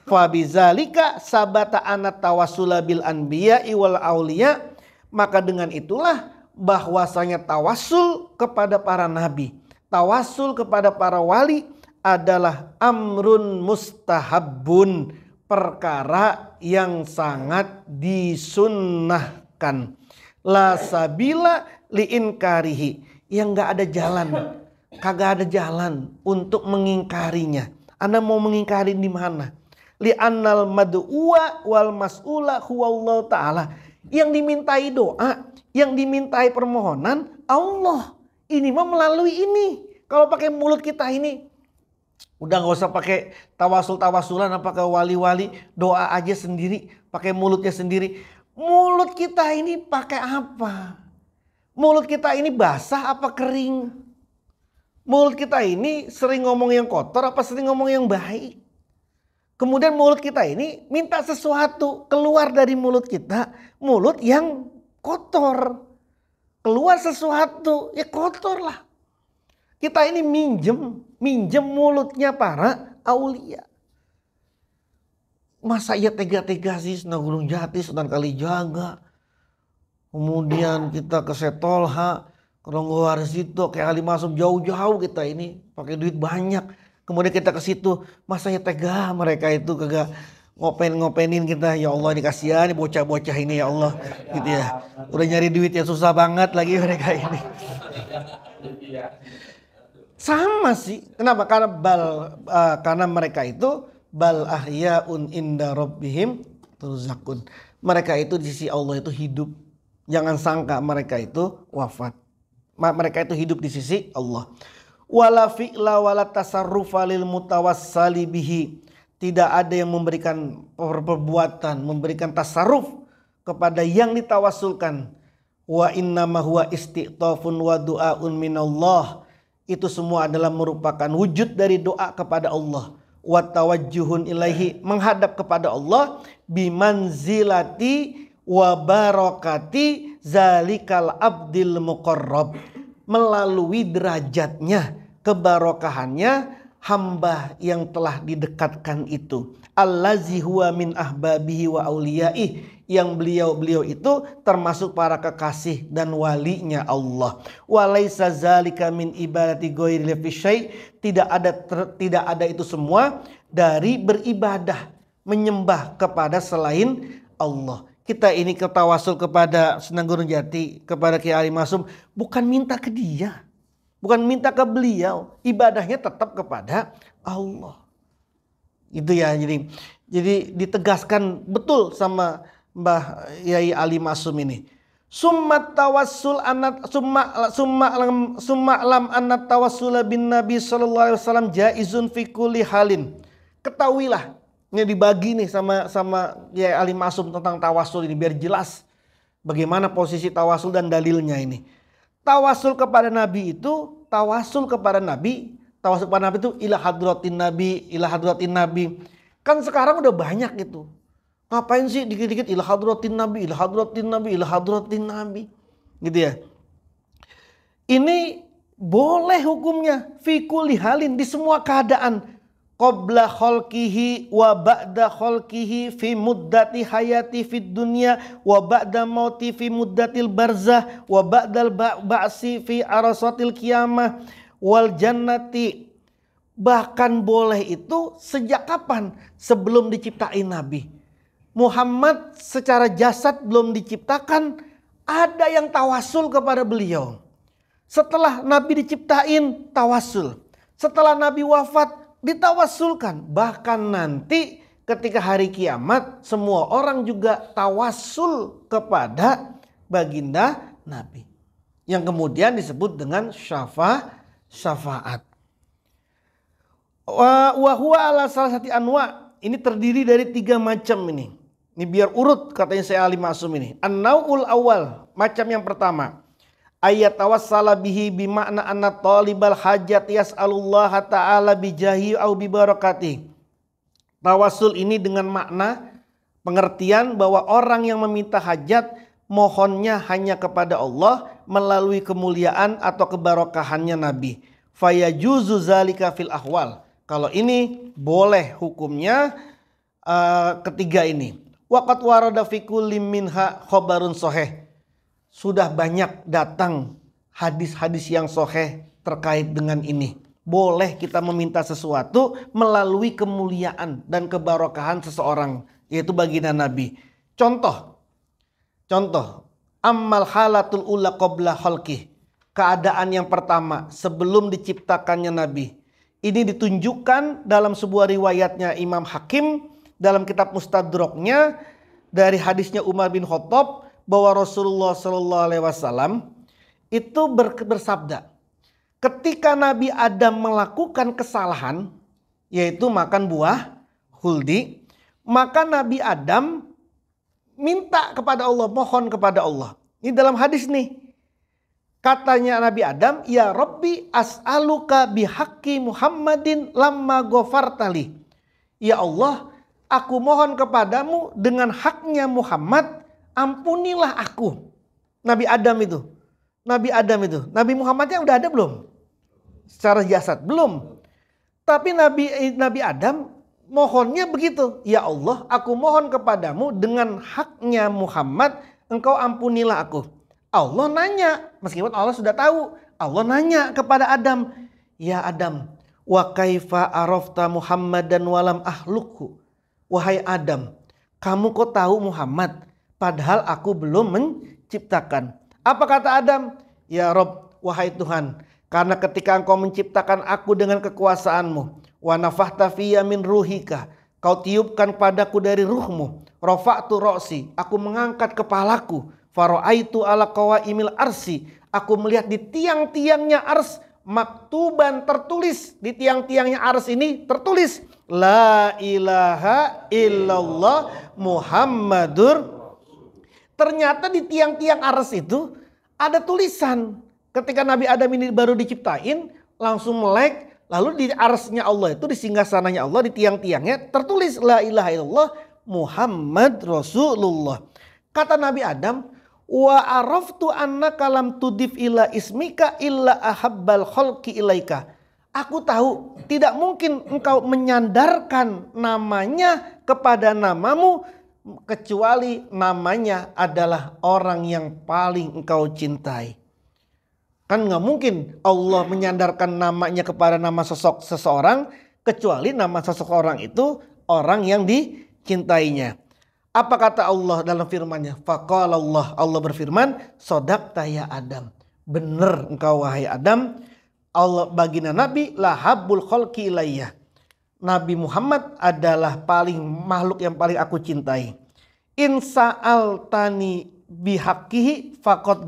S3: Fabizalika sabata anat tawassula bil anbiya'i wal auliya. Maka dengan itulah bahwasanya tawassul kepada para nabi, tawassul kepada para wali adalah amrun mustahabbun, perkara yang sangat disunnahkan. La sabila liinkarihi, yang gak ada jalan, kagak ada jalan untuk mengingkarinya. Anda mau mengingkari di mana? Li'annal mad'uwa wal mas'ula huwallahu ta'ala. Yang dimintai doa, yang dimintai permohonan Allah. Ini mah melalui ini. Kalau pakai mulut kita ini, udah gak usah pakai tawasul-tawasulan apa ke wali-wali, doa aja sendiri, pakai mulutnya sendiri. Mulut kita ini pakai apa? Mulut kita ini basah apa kering? Mulut kita ini sering ngomong yang kotor apa sering ngomong yang baik? Kemudian mulut kita ini minta sesuatu, keluar dari mulut kita, mulut yang kotor. Keluar sesuatu, ya kotor lah. Kita ini minjem mulutnya para aulia. Masa iya tega-tega sih Sunan Gunung Jati, Sunan Kalijaga. Kemudian kita ke Setolha, ke Ronggowarsito, ke Ali Masum, jauh-jauh kita ini pakai duit banyak. Kemudian kita ke situ, masa ya tega mereka itu kagak ngopenin kita. Ya Allah, ini kasihan bocah-bocah ini ya Allah, gitu ya. Udah nyari duit ya susah banget lagi mereka ini. Sama sih. Kenapa? Karena mereka itu bal ahyaun inda rabbihim turzaqun. Mereka itu di sisi Allah itu hidup. Jangan sangka mereka itu wafat. Mereka itu hidup di sisi Allah. Wala fi'la wala tasarrufa lil mutawassali bihi. Tidak ada yang memberikan perbuatan, memberikan tasarruf kepada yang ditawassulkan. Wa innama huwa istiqtafun wa du'aun minallah. Itu semua adalah merupakan wujud dari doa kepada Allah. Wa tawajjuhun ilaihi, menghadap kepada Allah. Bimanzilati wa barakati zalikal abdil muqarrab. Melalui derajatnya, kebarokahannya hamba yang telah didekatkan itu. Allazi huwa min ahbabihi wa auliyaih, yang beliau itu termasuk para kekasih dan walinya Allah. Walaisa zalika min ibadati ghairi fi syai', tidak ada itu semua dari beribadah menyembah kepada selain Allah. Kita ini ketawasul kepada Sunan Gunung Jati, kepada Kiai Ali Masum, bukan minta ke dia, bukan minta ke beliau, ibadahnya tetap kepada Allah. Itu ya, jadi ditegaskan betul sama Mbah Yai Ali Masum ini. Summa tawassul anat summa lam anat tawassul bin Nabi sallallahu alaihi wasallam jaizun fi kulli halin. Ketahuilah, ini dibagi nih sama Yai Ali Masum tentang tawasul ini biar jelas bagaimana posisi tawasul dan dalilnya ini. Tawasul kepada Nabi itu, tawasul kepada Nabi itu ila hadratin Nabi. Kan sekarang udah banyak itu. Ngapain sih dikit-dikit ila hadratin Nabi. Gitu ya. Ini boleh hukumnya fi kulli halin, di semua keadaan. Qabla khalqihi wa ba'da khalqihi fi muddati hayati fid dunya wa ba'da mauti fi muddatil barzah wa ba'dal ba'si fi arasatil qiyamah wal jannati. Bahkan boleh itu sejak kapan? Sebelum diciptain Nabi Muhammad secara jasad belum diciptakan, ada yang tawasul kepada beliau. Setelah Nabi diciptain, tawasul. Setelah Nabi wafat, ditawasulkan. Bahkan nanti ketika hari kiamat, semua orang juga tawasul kepada baginda Nabi, yang kemudian disebut dengan syafaat. Wa huwa ala salasati anwa. Ini terdiri dari 3 macam ini. Ini biar urut katanya saya Ali Masum ini. An-nau'ul awal, macam yang pertama. Ayat tawassala bihi bima'na anna talibal hajat yas'alullah ta'ala bijahi au bibarakati. Tawasul ini dengan makna pengertian bahwa orang yang meminta hajat mohonnya hanya kepada Allah melalui kemuliaan atau kebarokahannya Nabi. Fayajuzu zalika fil ahwal. Kalau ini boleh hukumnya ketiga ini. Waqat warada fi kulli minha khabarun sahih. Sudah banyak datang hadis-hadis yang sahih terkait dengan ini. Boleh kita meminta sesuatu melalui kemuliaan dan kebarokahan seseorang, yaitu baginda Nabi. Contoh. Ammal halatul ula qabla khalqih. Keadaan yang pertama sebelum diciptakannya Nabi. Ini ditunjukkan dalam sebuah riwayatnya Imam Hakim dalam kitab Mustadraknya dari hadisnya Umar bin Khattab bahwa Rasulullah SAW itu bersabda, ketika Nabi Adam melakukan kesalahan, yaitu makan buah huldi, maka Nabi Adam minta kepada Allah, mohon kepada Allah. Ini dalam hadis nih. Katanya Nabi Adam, ya Rabbi as'aluka bihaqqi Muhammadin lamma ghafartali. Ya Allah, aku mohon kepadamu dengan haknya Muhammad, ampunilah aku. Nabi Adam itu. Nabi Muhammadnya udah ada belum? Secara jasad belum. Tapi Nabi Adam mohonnya begitu. Ya Allah, aku mohon kepadamu dengan haknya Muhammad, engkau ampunilah aku. Allah nanya, meskipun Allah sudah tahu. Allah nanya kepada Adam, ya Adam, wa kaifa arafta Muhammadan walam ahlukhu. Wahai Adam, kamu kok tahu Muhammad padahal aku belum menciptakan. Apa kata Adam? Ya Rob, wahai Tuhan, karena ketika engkau menciptakan aku dengan kekuasaanmu, wa nafakhta fiyya min ruhika, kau tiupkan padaku dari ruhmu, rafa'tu ra'si, aku mengangkat kepalaku, fara'aitu ala qawaimil arsi, aku melihat di tiang-tiangnya ars, maktuban tertulis, di tiang-tiangnya ars ini tertulis, la ilaha illallah Muhammadur. Ternyata di tiang-tiang ars itu ada tulisan. Ketika Nabi Adam ini baru diciptain, langsung melek. Lalu di arsnya Allah itu, di singgasananya Allah, di tiang-tiangnya tertulis la ilaha illallah Muhammad Rasulullah. Kata Nabi Adam, wa araftu annaka lam tudif ila ismika illa ahabbal khalqi ilaika. Aku tahu tidak mungkin engkau menyandarkan namanya kepada namamu kecuali namanya adalah orang yang paling engkau cintai. Kan nggak mungkin Allah menyandarkan namanya kepada nama seseorang kecuali nama seseorang itu orang yang dicintainya. Apa kata Allah dalam firman-Nya? Faqala Allah berfirman, "Shadaqta ya Adam." Benar engkau wahai Adam. Allah baginda Nabi lahabbul khalqi ilayya. Nabi Muhammad adalah makhluk yang paling aku cintai. In sa'altani bihaqqihi faqad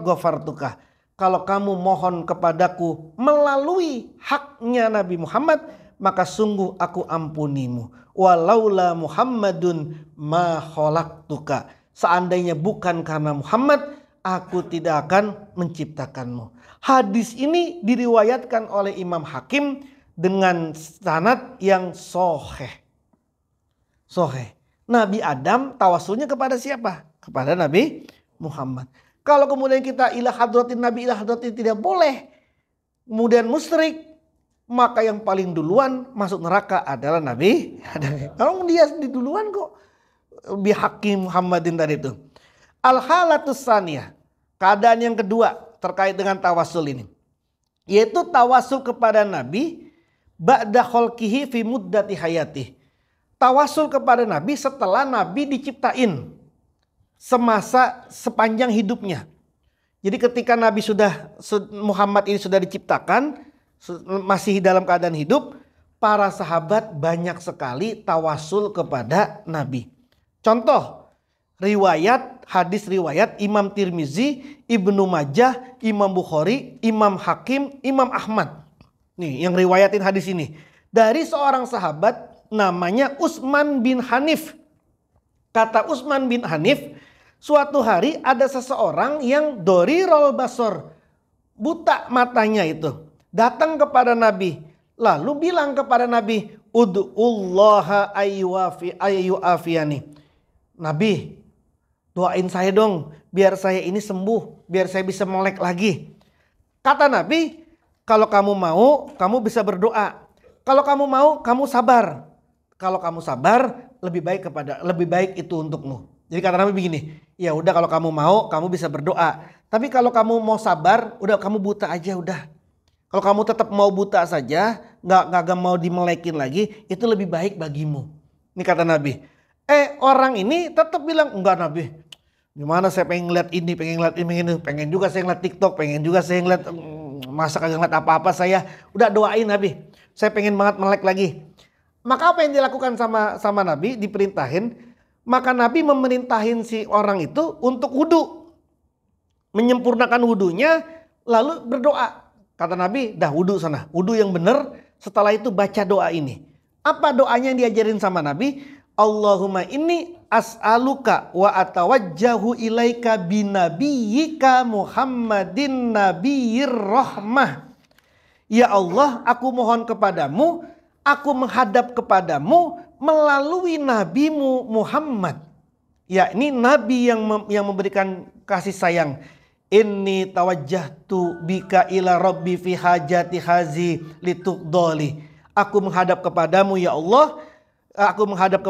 S3: ghafartuka. Kalau kamu mohon kepadaku melalui haknya Nabi Muhammad, maka sungguh aku ampunimu. Walaula Muhammadun ma khalaqtuka. Seandainya bukan karena Muhammad, aku tidak akan menciptakanmu. Hadis ini diriwayatkan oleh Imam Hakim dengan sanad yang sahih. Nabi Adam tawasulnya kepada siapa? Kepada Nabi Muhammad. Kalau kemudian kita ila hadratin Nabi ila hadratin tidak boleh, kemudian musyrik, maka yang paling duluan masuk neraka adalah Nabi Adam. Kalau dia duluan kok bihaqqi Muhammadin tadi itu. Al-halatus saniyah, keadaan yang kedua terkait dengan tawasul ini, yaitu tawasul kepada Nabi ba'da khalqihi fi muddati hayatih. Tawasul kepada Nabi setelah Nabi diciptain sepanjang hidupnya. Jadi ketika Muhammad ini sudah diciptakan, masih dalam keadaan hidup, para sahabat banyak sekali tawasul kepada Nabi. Contoh hadis riwayat Imam Tirmizi, Ibnu Majah, Imam Bukhari, Imam Hakim, Imam Ahmad. Nih yang riwayatin hadis ini. Dari seorang sahabat namanya Utsman bin Hanif. Kata Utsman bin Hanif, suatu hari ada seseorang yang dorirul basor, buta matanya itu, datang kepada Nabi. Lalu bilang kepada Nabi, ud'ullaha ayyuafiyani. Nabi, doain saya dong biar saya ini sembuh, biar saya bisa melek lagi. Kata Nabi, kalau kamu mau, kamu bisa berdoa. Kalau kamu mau, kamu sabar. Kalau kamu sabar, lebih baik itu untukmu. Jadi kata Nabi begini, ya udah kalau kamu mau, kamu bisa berdoa. Tapi kalau kamu mau sabar, udah kamu buta aja udah. Kalau kamu tetap mau buta saja, nggak mau dimelekin lagi, itu lebih baik bagimu. Ini kata Nabi. Orang ini tetap bilang, enggak Nabi, gimana saya pengen ngeliat ini, pengen juga saya ngeliat TikTok, pengen juga saya ngeliat, masa kagak ngeliat apa-apa saya. Udah doain Nabi, saya pengen banget melek lagi. Maka apa yang dilakukan sama Nabi, diperintahin, maka Nabi memerintahin si orang itu untuk wudu, menyempurnakan wudunya, lalu berdoa. Kata Nabi, dah wudu sana, wudu yang benar. Setelah itu baca doa ini. Apa doanya yang diajarin sama Nabi? Allahumma inni as'aluka wa atawajjahu ilaika binabiyyika Muhammadin nabiyyir rahmah. Ya Allah, aku mohon kepadamu, aku menghadap kepadamu melalui nabimu Muhammad. Ya, ini nabi yang memberikan kasih sayang. Inni tawajjahtu bika ila rabbi fi hajati hazi lituqdoli. Aku menghadap kepadamu ya Allah. Aku menghadap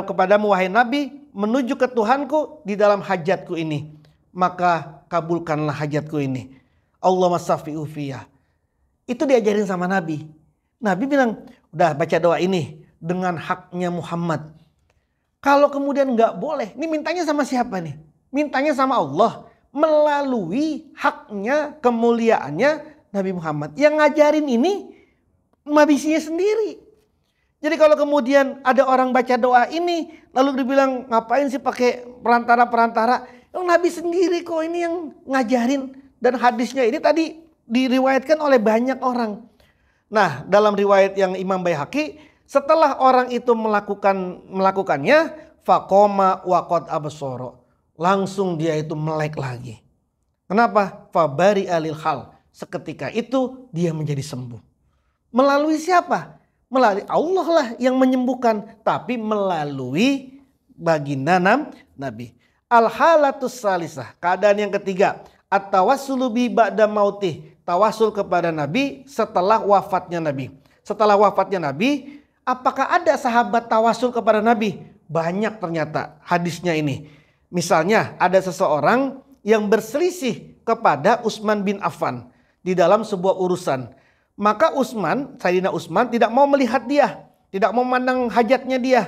S3: kepadamu wahai Nabi, menuju ke Tuhanku di dalam hajatku ini. Maka kabulkanlah hajatku ini. Allahumma safi'u fiyah. Itu diajarin sama Nabi. Nabi bilang, udah baca doa ini dengan haknya Muhammad. Kalau kemudian nggak boleh, ini mintanya sama siapa nih? Mintanya sama Allah melalui haknya, kemuliaannya Nabi Muhammad. Yang ngajarin ini Nabi-nya sendiri. Jadi kalau kemudian ada orang baca doa ini lalu dibilang ngapain sih pakai perantara-perantara? Yang Nabi sendiri kok ini yang ngajarin. Dan hadisnya ini tadi diriwayatkan oleh banyak orang. Nah, dalam riwayat yang Imam Baihaqi, setelah orang itu melakukannya, faqoma waqad absara. Langsung dia itu melek lagi. Kenapa? Fabari alil hal. Seketika itu dia menjadi sembuh. Melalui siapa? Melalui Allah lah yang menyembuhkan. Tapi melalui baginda Nabi. Al-halatus salisah. Keadaan yang ketiga. At-tawassulu bi ba'da mautih. tawasul kepada Nabi setelah wafatnya Nabi. Setelah wafatnya Nabi, apakah ada sahabat tawasul kepada Nabi? Banyak ternyata hadisnya ini. Misalnya ada seseorang yang berselisih kepada Utsman bin Affan di dalam sebuah urusan. Maka Sayyidina Utsman tidak mau melihat dia, tidak mau memandang hajatnya dia.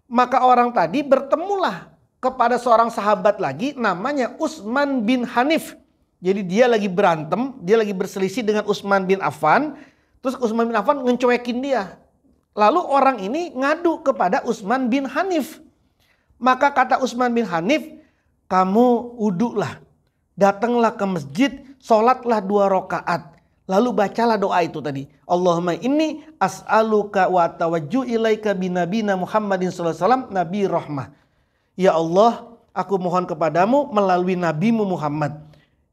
S3: Maka orang tadi bertemulah kepada seorang sahabat lagi namanya Utsman bin Hanif. Jadi dia lagi berantem, dia lagi berselisih dengan Utsman bin Affan. Terus Utsman bin Affan ngecuekin dia. Lalu orang ini ngadu kepada Utsman bin Hanif. Maka kata Utsman bin Hanif, kamu wudhulah, datanglah ke masjid, sholatlah 2 rakaat. Lalu bacalah doa itu tadi. Allahumma inni as'aluka wa tawajju ilaika binabina Muhammadin sallallahu alaihi wasallam nabi rahmah. Ya Allah, aku mohon kepadamu melalui nabimu Muhammad.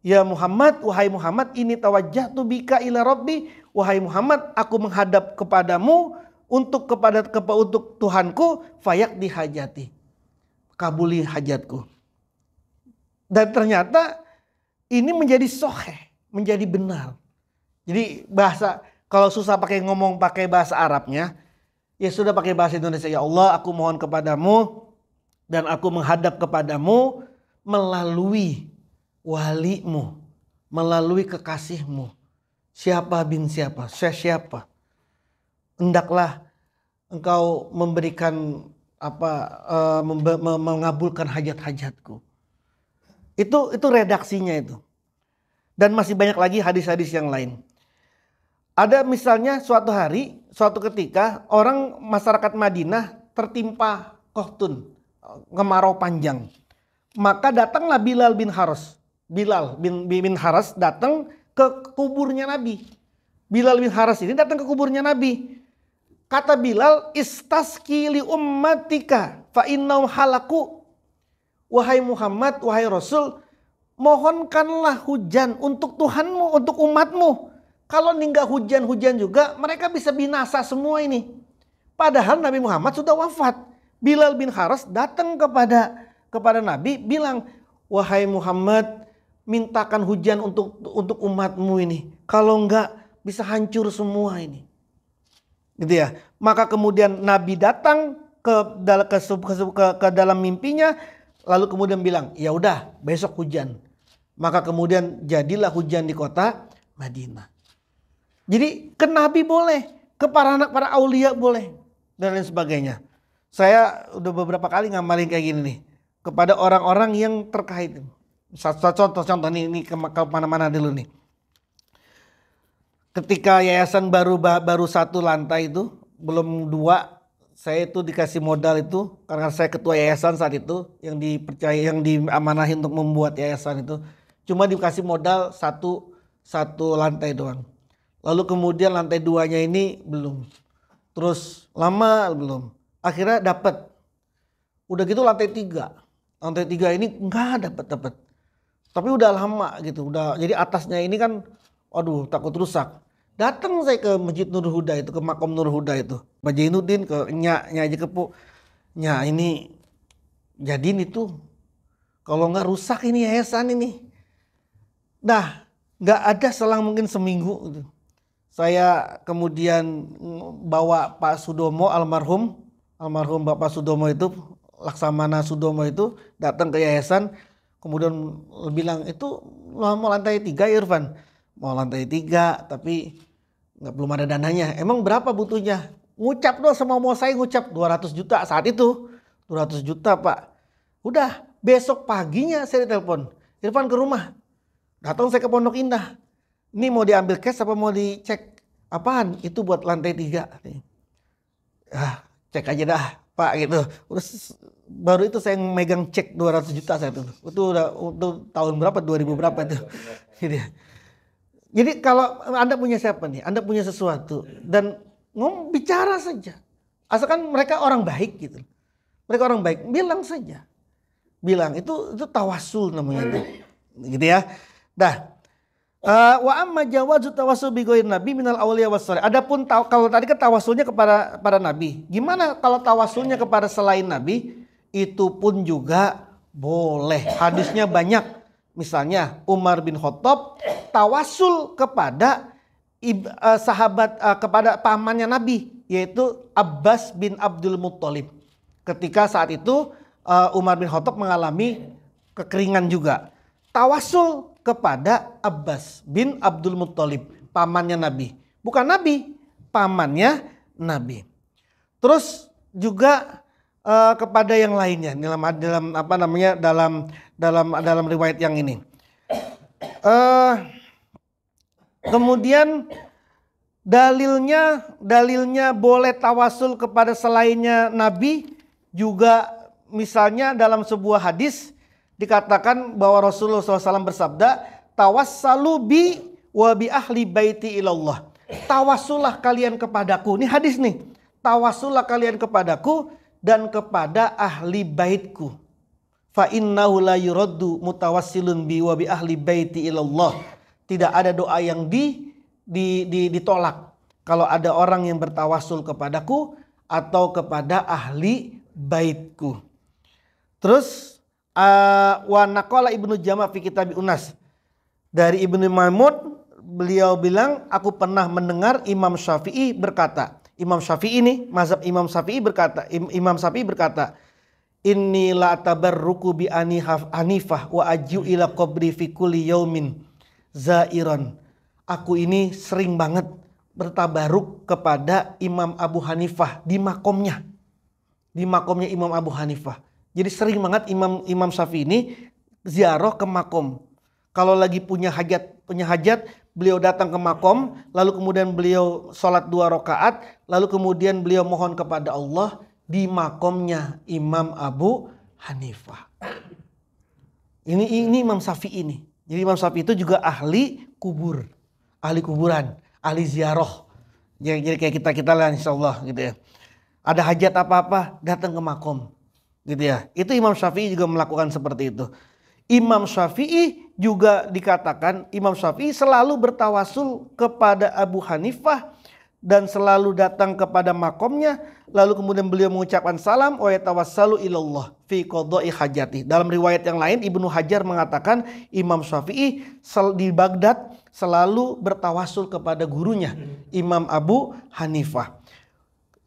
S3: Ya Muhammad, wahai Muhammad, ini tawajjahtu bika ila rabbi. Wahai Muhammad, aku menghadap kepadamu untuk Tuhanku, fayak dihajati. Kabuli hajatku. Dan ternyata ini menjadi sahih, menjadi benar. Jadi bahasa, kalau susah pakai bahasa Arabnya, ya sudah pakai bahasa Indonesia. Ya Allah, aku mohon kepadamu dan aku menghadap kepadamu melalui walimu, melalui kekasihmu. Siapa bin siapa, saya siapa. Hendaklah engkau memberikan mengabulkan hajat-hajatku. Itu redaksinya itu. Dan masih banyak lagi hadis-hadis yang lain. Ada misalnya suatu hari, suatu ketika orang masyarakat Madinah tertimpa qahtun, kemarau panjang. Maka datanglah Bilal bin Haras. Bilal bin Haras datang ke kuburnya Nabi. Bilal bin Haras ini datang ke kuburnya Nabi. Kata Bilal, istasqi li ummatika fa innahum halaku. Wahai Muhammad, wahai Rasul, mohonkanlah hujan untuk Tuhanmu, untuk umatmu. Kalau nggak hujan-hujan juga, mereka bisa binasa semua ini. Padahal Nabi Muhammad sudah wafat. Bilal bin Haras datang kepada Nabi, bilang, wahai Muhammad, mintakan hujan untuk umatmu ini. Kalau enggak, bisa hancur semua ini. Gitu ya. Maka kemudian Nabi datang ke dalam mimpinya, lalu kemudian bilang, ya udah, besok hujan. Maka kemudian jadilah hujan di kota Madinah. Jadi ke Nabi boleh, ke para aulia boleh, dan lain sebagainya. Saya udah beberapa kali ngamalin kayak gini nih, kepada orang-orang yang terkait. Contoh nih ke mana-mana dulu nih. Ketika yayasan baru 1 lantai itu, belum 2, saya itu dikasih modal itu karena saya ketua yayasan saat itu, yang dipercaya, yang diamanahi untuk membuat yayasan itu, cuma dikasih modal satu lantai doang. Lalu kemudian lantai 2-nya ini belum. Terus lama belum. Akhirnya dapat. Udah gitu lantai 3. Lantai 3 ini enggak dapat. Tapi udah lama gitu. Jadi atasnya ini kan aduh takut rusak. Datang saya ke Masjid Nur Huda itu, ke Makom Nur Huda itu. Pak Jainuddin, ke Nya aja kepu. Nya ini jadiin itu. Kalau enggak rusak ini yayasan ini. Nah, enggak ada selang mungkin seminggu gitu. Saya kemudian bawa Pak Sudomo almarhum Bapak Sudomo itu, Laksamana Sudomo itu datang ke yayasan, kemudian bilang itu mau lantai 3 ya Irfan, mau lantai 3 tapi belum ada dananya. Emang berapa butuhnya? Ngucap doang sama mau saya ngucap 200 juta saat itu, 200 juta Pak. Udah besok paginya saya ditelepon, Irfan ke rumah. Datang saya ke Pondok Indah. Ini mau diambil cash apa mau dicek? Apaan? Itu buat lantai 3. Cek aja dah Pak gitu. Baru itu saya megang cek 200 juta saya itu. Itu udah untuk tahun berapa? 2000 berapa itu. Jadi kalau Anda punya siapa nih? Anda punya sesuatu dan ngomong bicara saja. Asalkan mereka orang baik gitu. Mereka orang baik, bilang saja. Bilang itu tawasul namanya itu. Gitu ya. Dah. Wa amma jawazu tawassul bi ghairin nabi minal auliya wassalih. Adapun kalau tadi kan tawasulnya kepada para nabi. Gimana kalau tawasulnya kepada selain nabi? Itu pun juga boleh. Hadisnya banyak. Misalnya Umar bin Khattab tawasul kepada sahabat kepada pamannya Nabi, yaitu Abbas bin Abdul Muttalib. Ketika saat itu Umar bin Khattab mengalami kekeringan juga. Tawasul kepada Abbas bin Abdul Muttalib, pamannya Nabi. Bukan Nabi, pamannya Nabi. Terus juga kepada yang lainnya dalam riwayat yang ini. Kemudian dalilnya boleh tawasul kepada selainnya Nabi juga, misalnya dalam sebuah hadis dikatakan bahwa Rasulullah SAW bersabda, tawassalu bi wa bi ahli baiti ilallah. Tawassullah kalian kepadaku. Ini hadis nih. Tawassullah kalian kepadaku dan kepada ahli baitku. Fa innahu la yuraddu mutawassilun bi wa bi ahli baiti ilallah. Tidak ada doa yang ditolak kalau ada orang yang bertawasul kepadaku atau kepada ahli baitku. Terus wa naqala Ibnu Jama' fi kitab Unas, dari Ibnu Mahmud, beliau bilang, aku pernah mendengar Imam Syafi'i berkata. Imam Syafi'i ini, mazhab Imam Syafi'i berkata, inni la tabarruku bi Hanifah wa aju ila qabri fi kulli yaumin zairan. Aku ini sering banget bertabaruk kepada Imam Abu Hanifah di makomnya. Di makomnya Imam Abu Hanifah. Jadi sering banget Imam Syafi'i ini ziarah ke makom. Kalau lagi punya hajat, beliau datang ke makom, lalu kemudian beliau sholat 2 rakaat, lalu kemudian beliau mohon kepada Allah di makomnya Imam Abu Hanifah. Ini Imam Syafi'i ini. Jadi Imam Syafi'i itu juga ahli kubur, ahli kuburan, ahli ziarah. Jadi kayak kita lah insyaallah gitu ya. Ada hajat apa-apa datang ke makom gitu ya. Itu Imam Syafi'i juga melakukan seperti itu. Imam Syafi'i juga dikatakan, Imam Syafi'i selalu bertawasul kepada Abu Hanifah dan selalu datang kepada makomnya, lalu kemudian beliau mengucapkan salam wa yatawassalu ilallah fi qada'i hajati. Dalam riwayat yang lain Ibnu Hajar mengatakan Imam Syafi'i di Baghdad selalu bertawasul kepada gurunya Imam Abu Hanifah.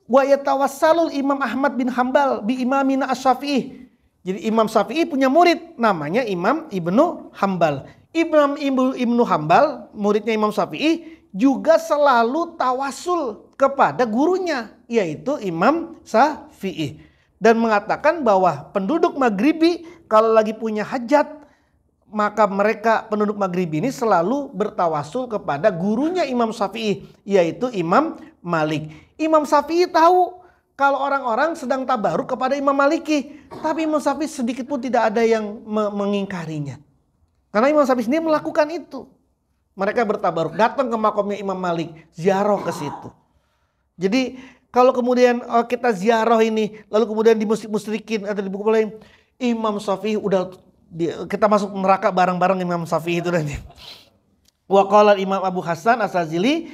S3: Wa yatawassalul Imam Ahmad bin Hambal bi imamina Asy-Syafi'i. Jadi Imam Syafi'i punya murid namanya Imam Ibnu Hambal. Ibnu Hambal, muridnya Imam Syafi'i, juga selalu tawasul kepada gurunya, yaitu Imam Syafi'i. Dan mengatakan bahwa penduduk Maghribi kalau lagi punya hajat, maka mereka penduduk Maghribi ini selalu bertawasul kepada gurunya Imam Syafi'i, yaitu Imam Malik. Imam Syafi'i tahu kalau orang-orang sedang tabaruk kepada Imam Maliki, tapi Imam Syafi'i sedikit pun tidak ada yang mengingkarinya. Karena Imam Syafi'i sendiri melakukan itu. Mereka bertabaruk, datang ke makomnya Imam Malik, ziarah ke situ. Jadi kalau kemudian kita ziarah ini, lalu kemudian dimusyrikin atau dipukulin, Imam Syafi'i udah kita masuk neraka bareng-bareng Imam Syafi'i itu nanti. Wa qala Imam Abu Hasan As-Sazili,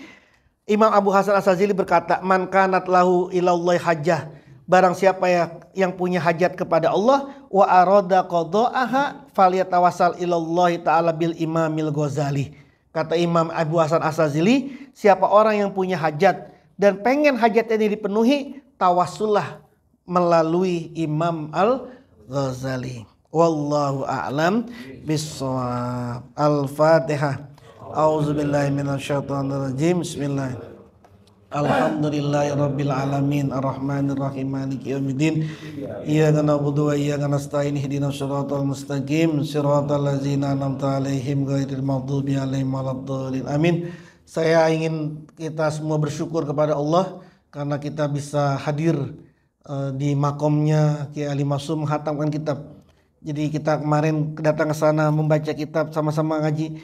S3: Imam Abu Hasan As-Sazili berkata, man kanat lahu ilallahi hajjah, barang siapa yang punya hajat kepada Allah, wa arada qada'aha falyatawassal ilallahi ta'ala bil Imamil Ghazali. Kata Imam Abu Hasan As-Sazili, siapa orang yang punya hajat dan pengen hajat ini dipenuhi, tawassullah melalui Imam Al-Ghazali. Wallahu a'lam bissawab. Al-Fatihah. A'udzubillahi minasyaitonirrajim. Bismillah. Alhamdulillahirabbil alamin arrahmanirrahim maliki yaumiddin. Iyyaka na'budu wa iyyaka nasta'in ihdinas siratal mustaqim siratal ladzina an'amta 'alaihim ghairil maghdubi 'alaihim waladdallin. Amin. Saya ingin kita semua bersyukur kepada Allah karena kita bisa hadir di makomnya Kiai Ali Masum menghatamkan kitab. Jadi kita kemarin datang ke sana membaca kitab sama-sama ngaji.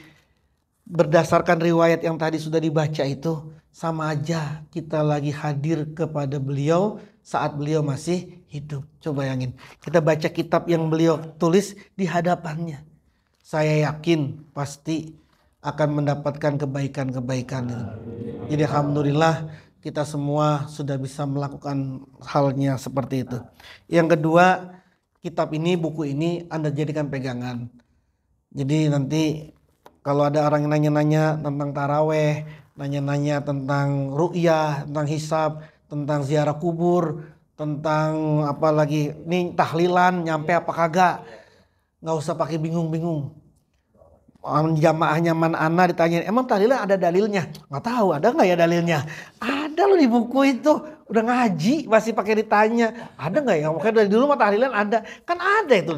S3: Berdasarkan riwayat yang tadi sudah dibaca itu, sama aja kita lagi hadir kepada beliau saat beliau masih hidup. Coba bayangin, kita baca kitab yang beliau tulis di hadapannya. Saya yakin pasti akan mendapatkan kebaikan-kebaikan itu. Jadi alhamdulillah kita semua sudah bisa melakukan halnya seperti itu. Yang kedua, kitab ini, buku ini Anda jadikan pegangan. Jadi nanti kalau ada orang yang nanya-nanya tentang taraweh, nanya-nanya tentang ru'yah, tentang hisab, tentang ziarah kubur, tentang apa lagi, nih tahlilan nyampe apa kagak, nggak usah pakai bingung-bingung. Jamaahnya man ana ditanya, emang tahlilan ada dalilnya? Nggak tahu, ada nggak ya dalilnya? Ada loh di buku itu, udah ngaji masih pakai ditanya, ada nggak ya? Makanya dari dulu mah tahlilan ada, kan ada itu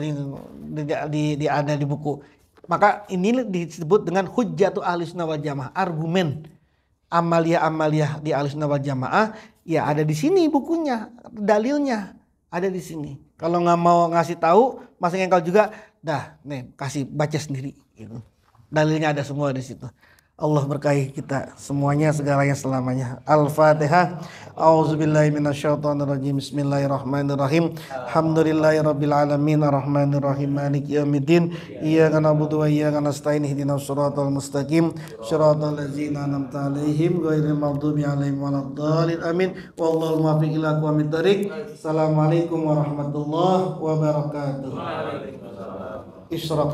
S3: ada di buku. Maka ini disebut dengan hujjatu ahlussunnah wal jamaah, argumen amalia-amalia di ahlussunnah wal jamaah, ya ada di sini bukunya, dalilnya ada di sini. Kalau nggak mau ngasih tahu, masih ngengkal juga, dah nih kasih baca sendiri gitu. Dalilnya ada semua di situ. Allah berkahi kita semuanya, segalanya, selamanya. Al-Fatihah. A'udzubillahi minasyaitonirrajim. Bismillahirrahmanirrahim. Alhamdulillahirabbil alamin arrahmanirrahim maliki yaumiddin. Iyyaka na'budu wa iyyaka nasta'in ihdinas siratal mustaqim. Shiratal ladzina an'amta 'alaihim ghairil maghdubi 'alaihim waladdallin. Amin. Wallahu muwaffiq ila aqwamit thoriq. Assalamualaikum warahmatullahi wabarakatuh. Waalaikumsalam. Isyraq.